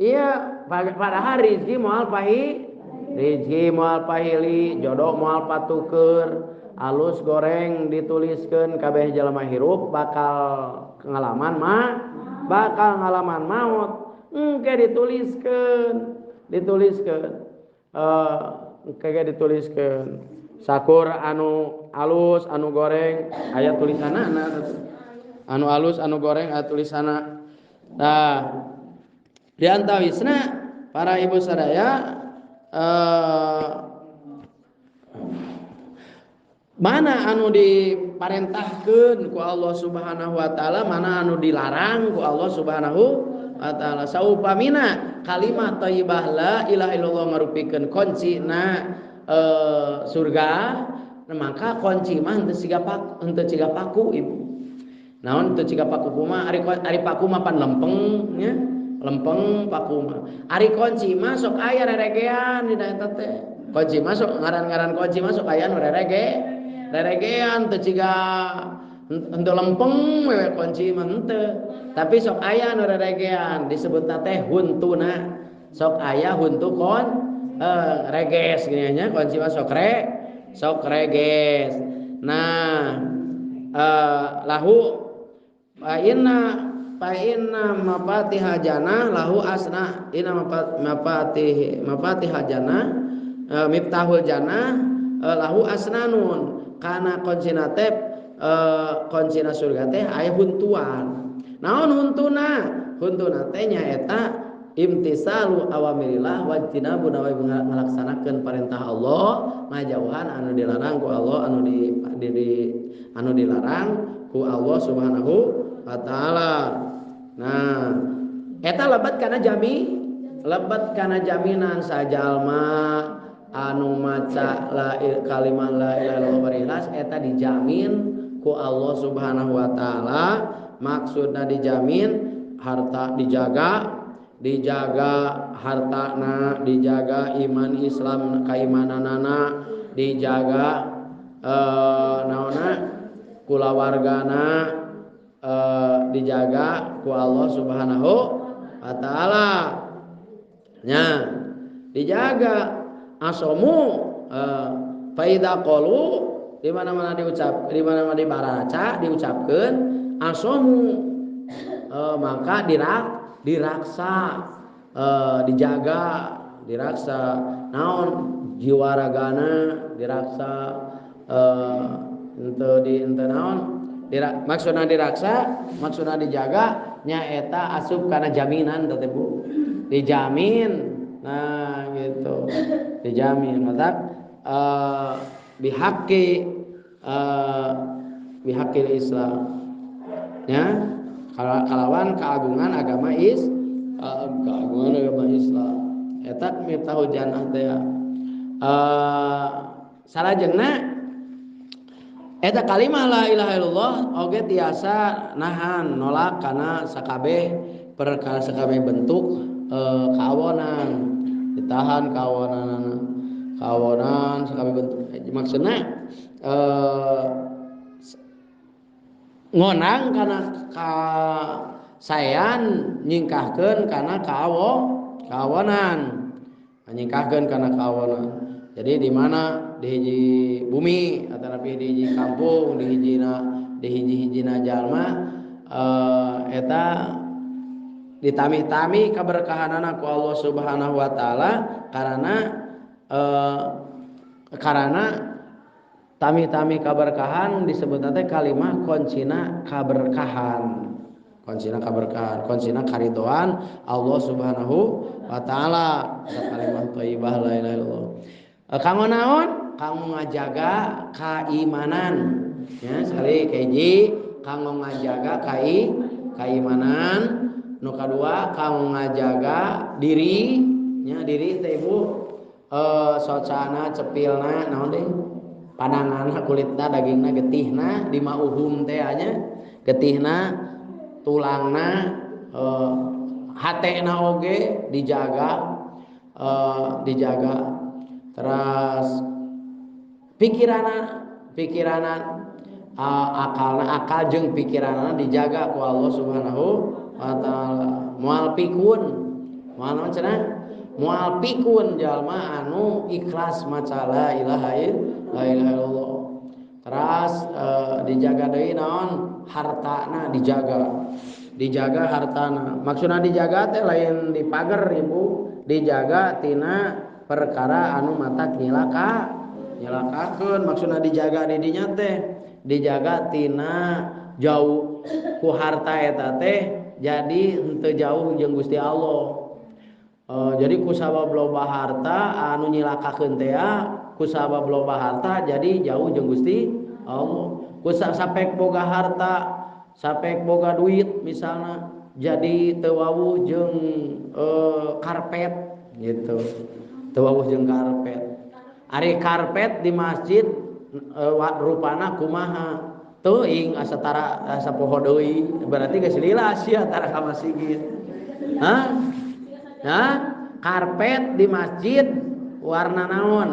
S1: iya padahal rezeki moal pahili jodoh moal patuker alus goreng dituliskeun kabeh jalema hirup bakal ngalaman maut engke dituliskeun sakur anu alus anu goreng aya tulisanana anu alus anu goreng aya tulisanana di antawisna para ibu sadaya mana anu diparentahkeun ku Allah Subhanahu wa taala mana anu dilarang ku Allah Subhanahu wa taala saupamina kalimat thayyibah la ilaha illallah ngarupikeun kuncina surga maka kunci mah henteu ciga paku ibu naon teu ciga paku kumaha ari paku mah pan lempeng nya lempeng paku mah ari kunci mah sok aya reregean dina eta teh Kunci masuk ngaran-ngaran kunci masuk aya nu reregean teu ciga henteu lempeng we kunci mah henteu. Tapi sok aya nu reregean disebutna teh huntuna. Sok aya huntu reges gini nya kunci mah sok reges. Nah, lahu fa inna mafatihal jannah lahu asna inna mafatihal jannah miftahul jannah lahu asnanun kana kuncina teh kuncina surga teh aya huntuan. Naon huntuna teh nyaeta imtisalu awamirillah wajtinabu nawawi ngalaksanakeun perintah Allah ngajauhan anu dilarang ku Allah anu dilarang ku Allah subhanahu wa ta'ala. Nah eta lebat kana jaminan sajalma anu maca kalimat la ilaha illallah barikhlas eta dijamin ku Allah subhanahu wa ta'ala. Maksudna dijamin harta dijaga hartana, dijaga iman Islam kaimananana, dijaga naonna kulawargana, dijaga ku Allah subhanahu wa ta'ala nya dijaga asomu faida qalu di mana-mana diucapkeun asomu maka diraksa dijaga diraksa naon jiwa ragana diraksa ente naon maksudna diraksa maksudna dijaga nyaeta asup kana jaminan teh Bu dijamin. Nah gitu dijamin mata bihaqil Islam ya kalawan keagungan agama Islam eta miftahul jannah teh salajengna eta kalimah la ilaha illallah oge tiasa nahan nolak kana sakabeh perkara sakabeh bentuk kawonan ditahan kawonan sakabeh bentuk maksudna ngonang kana sayan nyingkahkeun kana kawonan nyingkahkeun kana kawonan. Jadi di mana di hiji bumi atau di hiji kampung di hiji-hijina jalma eta ditami-tami kaberkahanana ku Allah Subhanahu wa taala karena tami-tami kaberkahan disebut teh kalimah kuncina kaberkahan kuncina karidoan Allah Subhanahu wa taala kalimah thayyibah la ilaha illallah. Kanggo naon? Kanggo ngajaga keimanan ya sekali kahiji kanggo ngajaga keimanan nu kadua kanggo ngajaga diri nya diri teh Ibu socana cepilna naon deui pandanganna kulitna dagingna getihna di mauhum teh nya getihna tulangna hatena oge dijaga terus pikiranna akal jeung pikiranna dijaga ku Allah Subhanahu wa taala moal pikun jalma anu ikhlas maca la ilaha illallah. Terus dijaga deui naon hartana dijaga hartana maksudna dijaga teh lain dipager Ibu dijaga tina perkara anu matak nyilakakeun maksudna dijaga di dinya teh dijaga tina jauh ku harta eta teh jadi henteu jauh jeung Gusti Allah. Jadi ku sabab loba harta anu nyilakakeun teh ku sabab loba harta jadi jauh jeung Gusti Allah. Ku sapek boga harta sapek boga duit misalna jadi teu wawuh jeung karpet gitu teu wawuh jeung karpet ari karpet di masjid rupana kumaha teuing asa poho deui berarti geus lila sia tara ka masjid karpet di masjid warna naon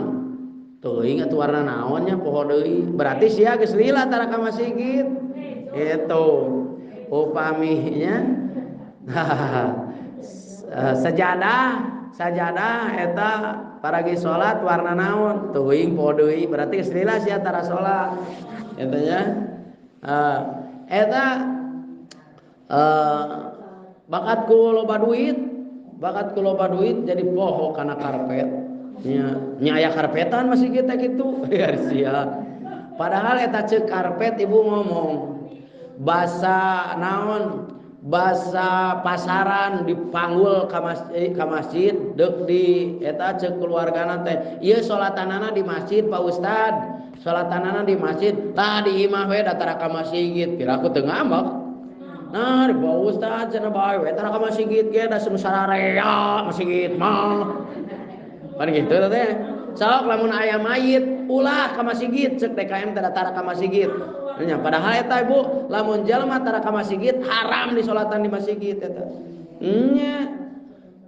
S1: tuh ingat warna naonnya poho deui berarti sia geus lila tara ka masjid itu upaminya sajadah eta paragi salat warna naon teuing poho deui berarti geus lila sia tara salat eta nya eta bakat ku loba duit jadi poho kana karpet nya aya karpetan masih kita gitu ya sia padahal eta ceuk karpet ibu ngomong basa naon basa pasaran dipanggul ka masjid deuk di eta ceuk keluargana teh ieu salatanana di masjid Pak Ustad salatanana di masjid tah di imah we datara ka masjid kira aku teu ngambek nah di Pak Ustad cenah bae we tara ka masjid ge da sararea masjid mah kan gitu teh sok lamun aya mayit ulah ka masjid ceuk DKM tara ka masjid nya padahal eta ibu lamun jalma tara ka masjid haram disolatan di masjid eta nya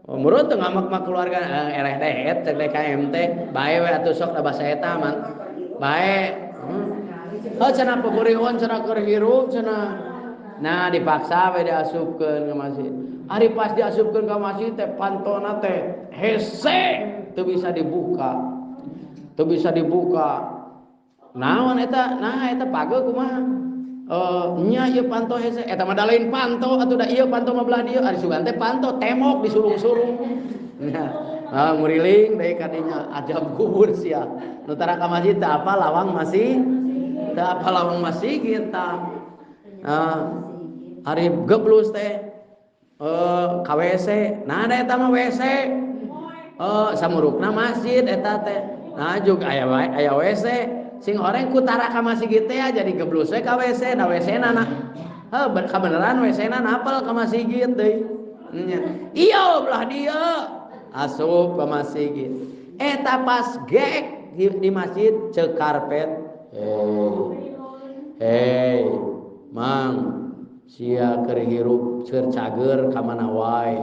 S1: menurut teu ngamak keluarga ereh teh ceuk DKM teh bae we atuh sok da basa eta mah bae cenah peureun cenah keur hirup cenah nah dipaksa we diasupkeun ka masjid ari pas diasupkeun ka masjid teh pantona teh hese teu bisa dibuka naon eta nah eta page kumaha nya ieu panto hese eta mah da lain panto atuh da ieu panto mah belah dieu ari sugan teh panto temok disurung-surung nah muriling deui ka dinya ajab kubur sia nu tara ka masjid teh apa lawang masih teu apa lawang masjid kita hari geblus teh ka WC nah da eta mah WC samurukna masjid eta teh nah juga aya WC sing orang kutara ka masjid teh jadi geblus we ka WC da WC na kabeneran WC na napel ka masjid deui nya iya belah dia asup ka masjid eta pas geek di masjid ceuk karpet hei mang sia keur hirup keur cager ka mana wae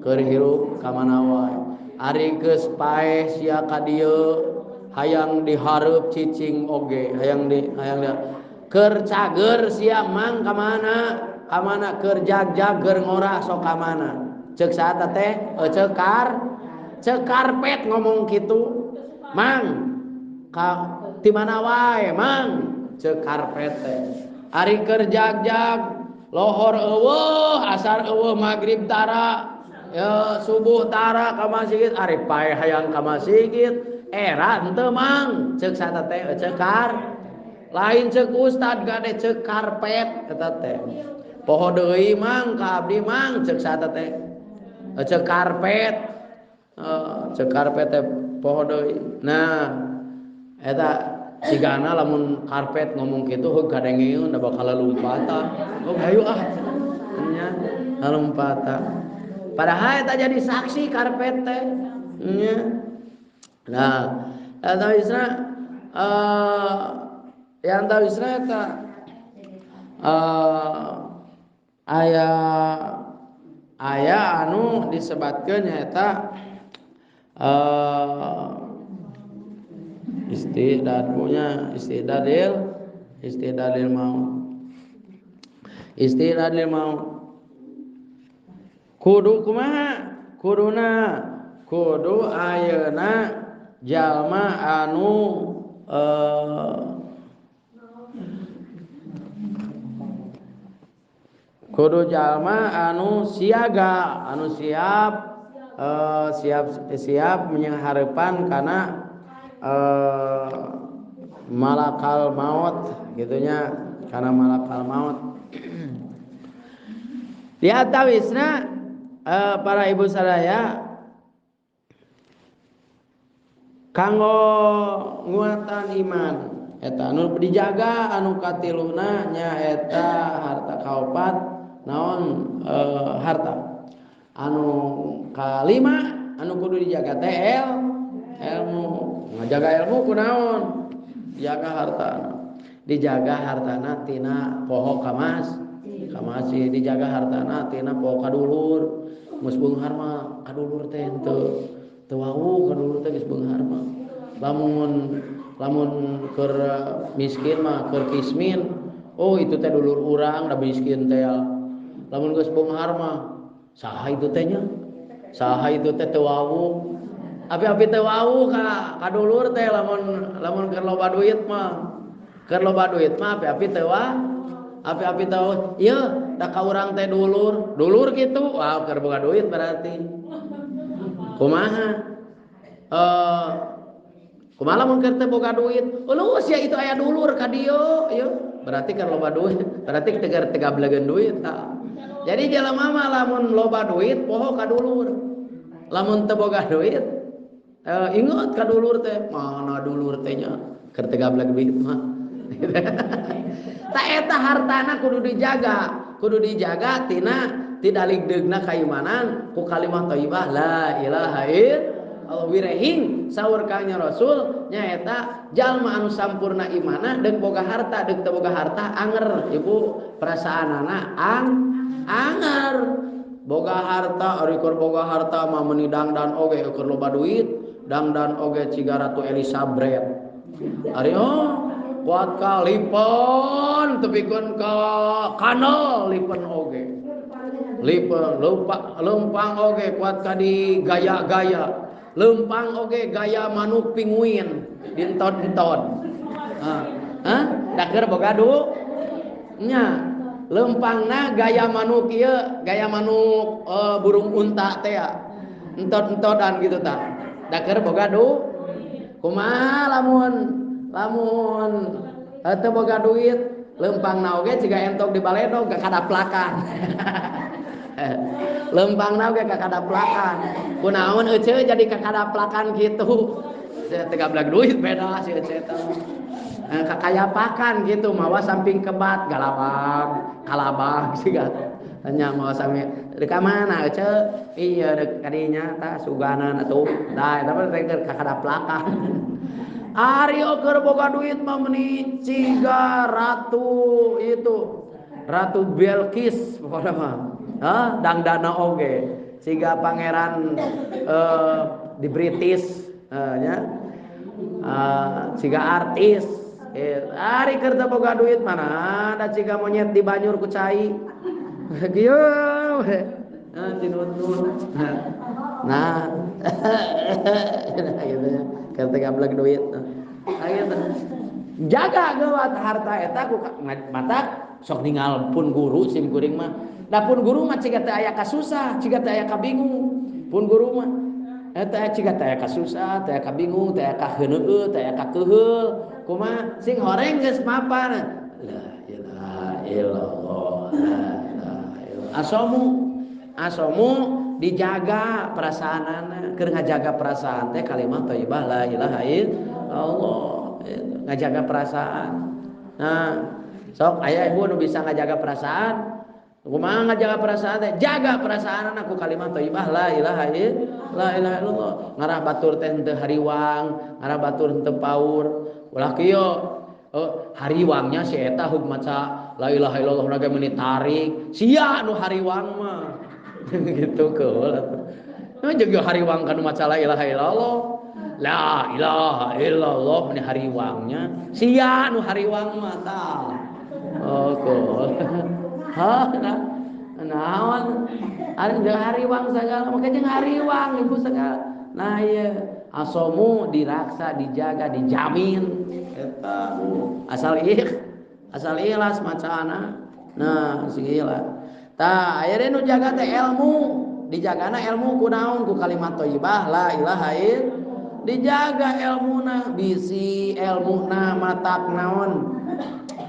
S1: keur hirup ka mana wae ari geus paeh sia ka dieu hayang dihareup cicing oge hayang di keur cager sia mang ka mana keur jag-jag keur ngora sok ka mana ceuk saha teh ceuk karpet ngomong kitu mang ka ti mana wae mang ceuk karpet teh ari keur jag-jag lohor eueuh asar eueuh magrib tara ya subuh tara ka masjid ari pae hayang ka masjid era henteu mang ceuk saha teh ceuk lain ceuk ustad gade ceuk karpet eta teh poho deui mang ka abdi mang ceuk saha teh ceuk karpet teh poho deui nah eta sigana lamun karpet ngomong kitu heug kadengeun da bakal lompata hayu nya lompata padahal eta jadi saksi karpet teh nya nah eta isna yang tahu isna eta aya anu disebatkeun eta istidadil maut kudu kumaha kudu ayeuna jalma anu kudu jalma anu siaga anu siap menyahareupan kana malakal maut gitunya karena malakal maut di atawisna para ibu sadaya kanggo nguatan iman eta anu dijaga anu katiluna nya eta harta kaopat naon harta anu kalima anu kudu dijaga teh ilmu ngajaga ilmu kunaon jaga hartana dijaga hartana tina poho kamasi dijaga hartana tina poho kadulur mus beunghar mah kadulur teh henteu teu wau kadulur teh geus beunghar mah. Lamun keur miskin mah keur kismin, oh itu teh dulur urang da miskin teh. Lamun geus beunghar mah saha itu teh nya? Saha itu teh teu wau. Api-api teu wau ka dulur teh lamun keur loba duit mah. Keur loba duit mah api-api teu api-api teu ieu da ka urang teh dulur kitu. Wah keur boga duit berarti. Kumaha? Kumaha lamun keur teu boga duit? Ulus ya itu aya dulur ka dieu, ieu. Berarti keur loba duit, berarti teu gablegeun duit tah. Jadi jelema mah lamun loba duit poho ka dulur. Lamun teu boga duit inget ka dulur teh, mana dulur teh nya keur teu gableg duit mah. Ta eta hartana kudu dijaga tina tidalingdeugna kaimanan ku kalimat thayyibah la ilaha illallah wirehing saur ka nya Rasul nyaeta jalma anu sampurna imana deuk boga harta deuk teu boga harta anger ibu perasaanana anger boga harta ari keur boga harta mah meuni dangdan oge keur loba duit dangdan oge ciga Ratu Elizabeth ari kuat ka lipon tepikeun ka kanal lipon oge lipon lempang oge kuat ka di gaya-gaya lempang oge gaya manuk pinguin dinton-enton da keur boga nya lempangna gaya manuk ieu gaya manuk burung unta teh entot-entotan gitu tah da keur boga kumaha lamun teu boga duit lempangna oge ciga entok di baledog ka kadaplakan lempangna oge ka kadaplakan kunaon euceul jadi ka kadaplakan kitu teu gablek duit beda si euceul teh kakayapakan gitu mawa samping kebat kalabang siga nya mawa sami deuk ka mana euceul iya deuk kadinya tah suganan atuh da eta mah teh ka kadaplakan ari keur boga duit mah meuni ciga Ratu Belkis pokona mah dangdana oge ciga pangeran di British nya ciga artis ari keur teu boga duit mana ada ciga monyet di banyur ku cai kieu tinutun nah gitu nya keur teu gablek duit jaga geuwat harta eta ku matak sok ningal pun guru sim kuring mah da pun guru mah ciga teu aya kasusah ciga teu aya kabingung pun guru mah eta ciga teu aya kasusah teu aya kabingung teu aya kaheuneueuh teu aya kakeheul kumaha sing horeng geus mapan la ilaha illallah la ilaha illallah asomu dijaga perasaanana keur ngajaga perasaan teh kalimat thayyibah la ilaha illallah ngajaga perasaan nah sok aya ibu nu bisa ngajaga perasaan kumaha ngajaga perasaan teh jaga perasaan aku kalimat thayyibah la ilaha illallah ngarah batur teh teu hariwang ngarah batur teu paur ulah kieu hariwangnya si eta hug maca la ilaha illallah na meuni tarik sia nu hariwang mah gitu keul jeung hariwang kanu maca la ilaha illallah la ilaha illallah meuni hariwangnya sia nu hariwang mah tah keul naon ari jeung hariwang sagala maka jeung hariwang ibu sagala nah ieu asomu diraksa dijaga dijamin eta asal ikhlas macaana nah sigilah tah aya nu jaga teh ilmu dijagana ilmu kunaon ku kalimat thayyibah la ilaha illallah dijaga ilmuna bisi ilmuna matak naon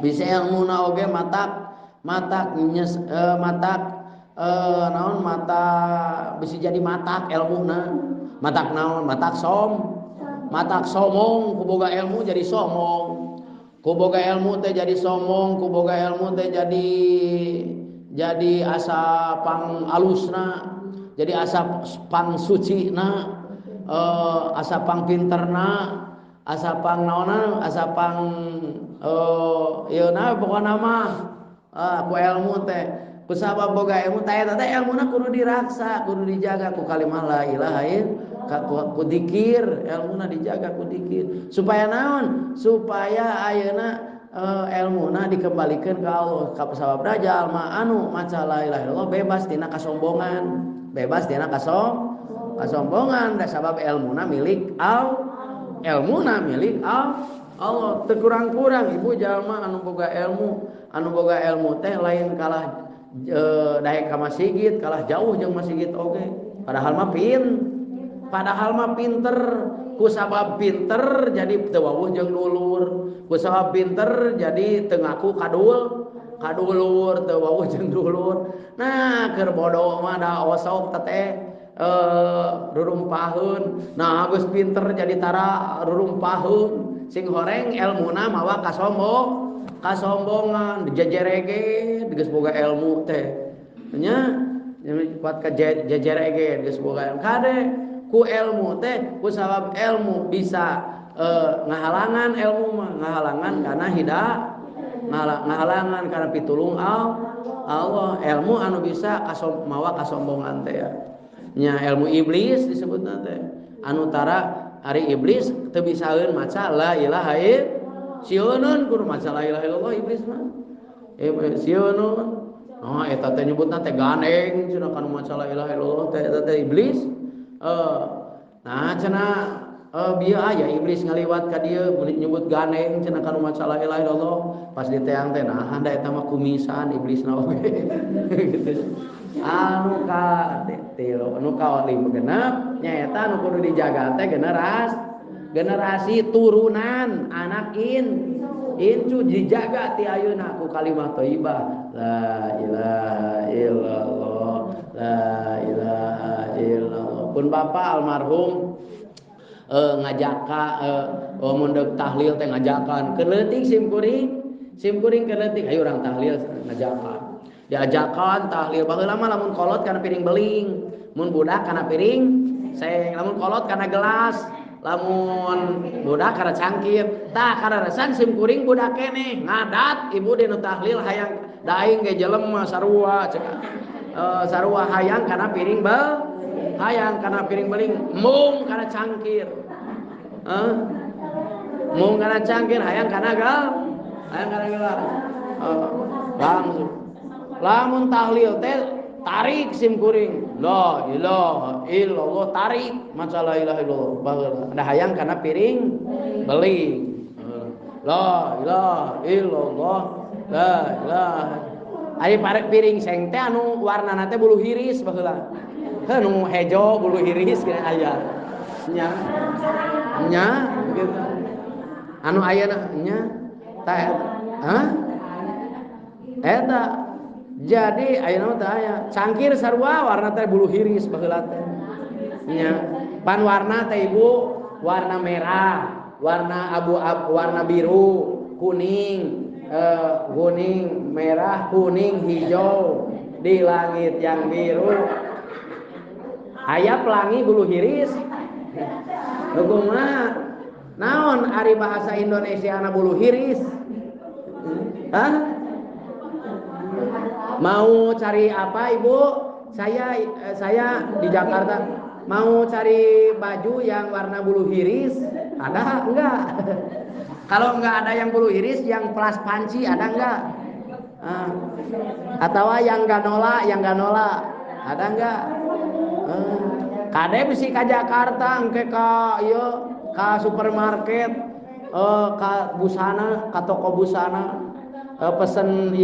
S1: bisi ilmuna oge matak naon mata bisi jadi matak ilmuna matak naon matak somong ku boga ilmu jadi somong ku boga ilmu teh jadi somong ku boga ilmu teh jadi asa pang alusna jadi asa pang sucina asa pang pinterna asa pang naonan asa pang ieu na pokona mah ku ilmu teh Kusabab boga ilmu teh eta teh ilmuna kudu diraksa, kudu dijaga ku kalimah la ilaha illallah, ku dzikir, ilmuna dijaga ku dzikir. Supaya naon? Supaya ayeuna ilmuna dikembalikan ke Allah. Sababna jalma anu maca la ilaha illallah bebas tina kasombongan, bebas tina kasombongan. Da sabab ilmuna milik Allah, ilmuna milik Allah. Teu kurang-kurang ibu jalma anu boga ilmu teh lain kalah daek ka masjid, kalah jauh jeung masjid oge. Padahal mah pinter. Ku sabab pinter jadi teu wawuh jeung dulur. Ku sabab pinter jadi teu ngaku kadulur teu wawuh jeung dulur. Nah, keur bodoh mah da osok teteh rurumpaheun. Nah, geus pinter jadi tara rurumpaheun. Sing horeng ilmuna mawa kasombongan, dijejerege geus boga ilmu teh. Nya kuat ka jejerege geus boga ilmu. Kade ku ilmu teh ku sabab ilmu bisa ngahalangan ilmu mah ngahalangan karena ngahalangan karena pitulung Allah. Ilmu anu bisa mawa kasombongan teh ya. Nya ilmu iblis disebutna teh anu tara ari iblis teu bisaeun maca la ilaha illallah. Sieunun kudu maca la ilaha illallah iblis mah. Sieunun. Oh eta teh nyebutna teh gandeng cenah kanu maca la ilaha illallah teh eta teh iblis. Nah cenah bieu aya iblis ngaliwat ka dieu nyebut gandeng cenah kanu maca la ilaha illallah pas diteang teh nah da eta mah kumisan iblisna oge. Gitu. Anu ka tilu anu ka 5 genep nyaeta anu kudu dijaga teh generasi turunan anak incu dijaga ti ayeuna ku kalimah thayyibah la ilaha illallah la ilaha illallah. Pun bapa almarhum ngajaka mun deuk tahlil teh ngajakan keleutik simkuring keleutik ayo urang tahlil ngajakan diajakan tahlil baheula mah lamun kolot kana piring beling, mun budak kana piring seng, lamun kolot kana gelas, lamun budak kana cangkir. Tah kararesan simkuring budak keneh ngadat ibu dina tahlil hayang daing ge jelema sarua cek sarua hayang kana piring hayang kana piring beling mung kana cangkir. Mung kana cangkir hayang kana gelas. Langsung lamun tahlil teh tarik simkuring la ilaha illallah tarik maca la ilaha illallah baheula da hayang kana piring beling la ilaha illallah la ilaha ari parek piring seng teh anu warnana teh bulu hiris baheula nu hejo bulu hiris kira aya nya gitu anu ayeuna nya tah eta jadi ayeuna teh aya cangkir sarua warna teh bulu hiris baheula teh nya pan warna teh ibu warna merah, warna abu-abu, warna biru, kuning, merah, kuning, hijau di langit yang biru. Aya pelangi bulu hiris. Hukumna naon ari bahasa Indonesia na bulu hiris? Hah? Mau cari apa ibu? Saya di Jakarta mau cari baju yang warna bulu hiris, ada enggak? Kalau enggak ada yang bulu hiris, yang pelas panci ada enggak? Atau yang ganola, ada enggak? Kade bisi ka Jakarta engke ka ieu ka supermarket ka busana, ka toko busana pesen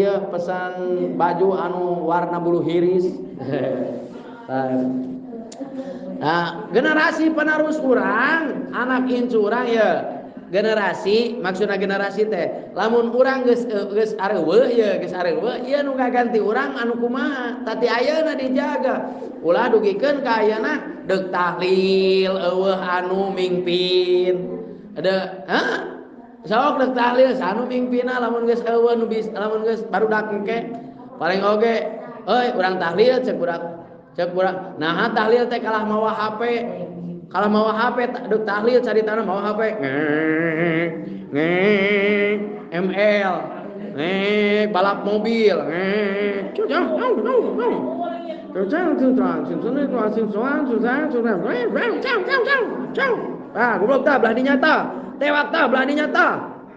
S1: baju anu warna bulu hiris. Nah, generasi penerus urang, anak incu urang ya. Generasi, maksudna generasi teh lamun urang geus areueuh ya, geus areueuh ieu nu gaganti urang anu kumaha? Tati ayeuna dijaga. Ulah dugikeun ka ayeuna deuk tahlil eueuh anu mingpin. Sok deuk tahlil anu mingpina lamun geus eueuh nu lamun geus barudak engke paling oge euy urang tahlil cek budak nah tahlil teh kalah mawa HP deuk tahlil caritana mawa HP ML balap mobil. Ah, goblok tah belah dinya tah. Tewak tah belah dinya tah.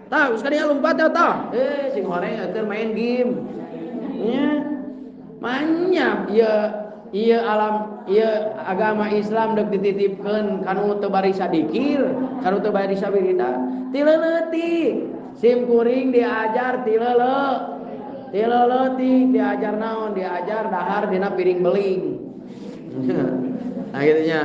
S1: Tah, sekalinya lompat tah. Si goreng atur main game. Nya. Manyap ieu alam ieu agama Islam deuk dititipkeun kanu teu bari sadikir, kanu teu bari sabirida. Ti leuleutik. Sim kuring diajar ti leuleuh. Ti leuleutik diajar naon? Diajar dahar dina piring beling. Nah gitu nya.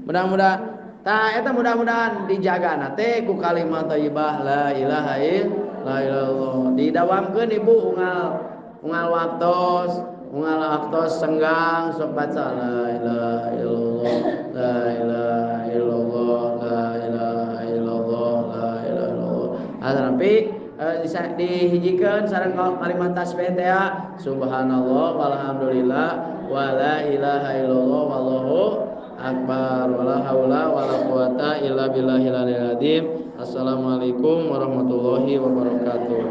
S1: Mudah-mudahan eta mudah-mudahan dijagana teh ku kalimat thayyibah la ilaha illallah. Didawamkeun ibu unggal waktos, unggal aktos senggang sok baca la ilaha illallah, la ilaha illallah, la ilaha illallah, la ilaha illallah. Tapi dihijikeun sareng kalimat tasbih teh subhanallah walhamdulillah wala ilaha illallah wallahu akbar wala haula wala quwata illa billahil aliyil azim. Assalamualaikum warahmatullahi wabarakatuh.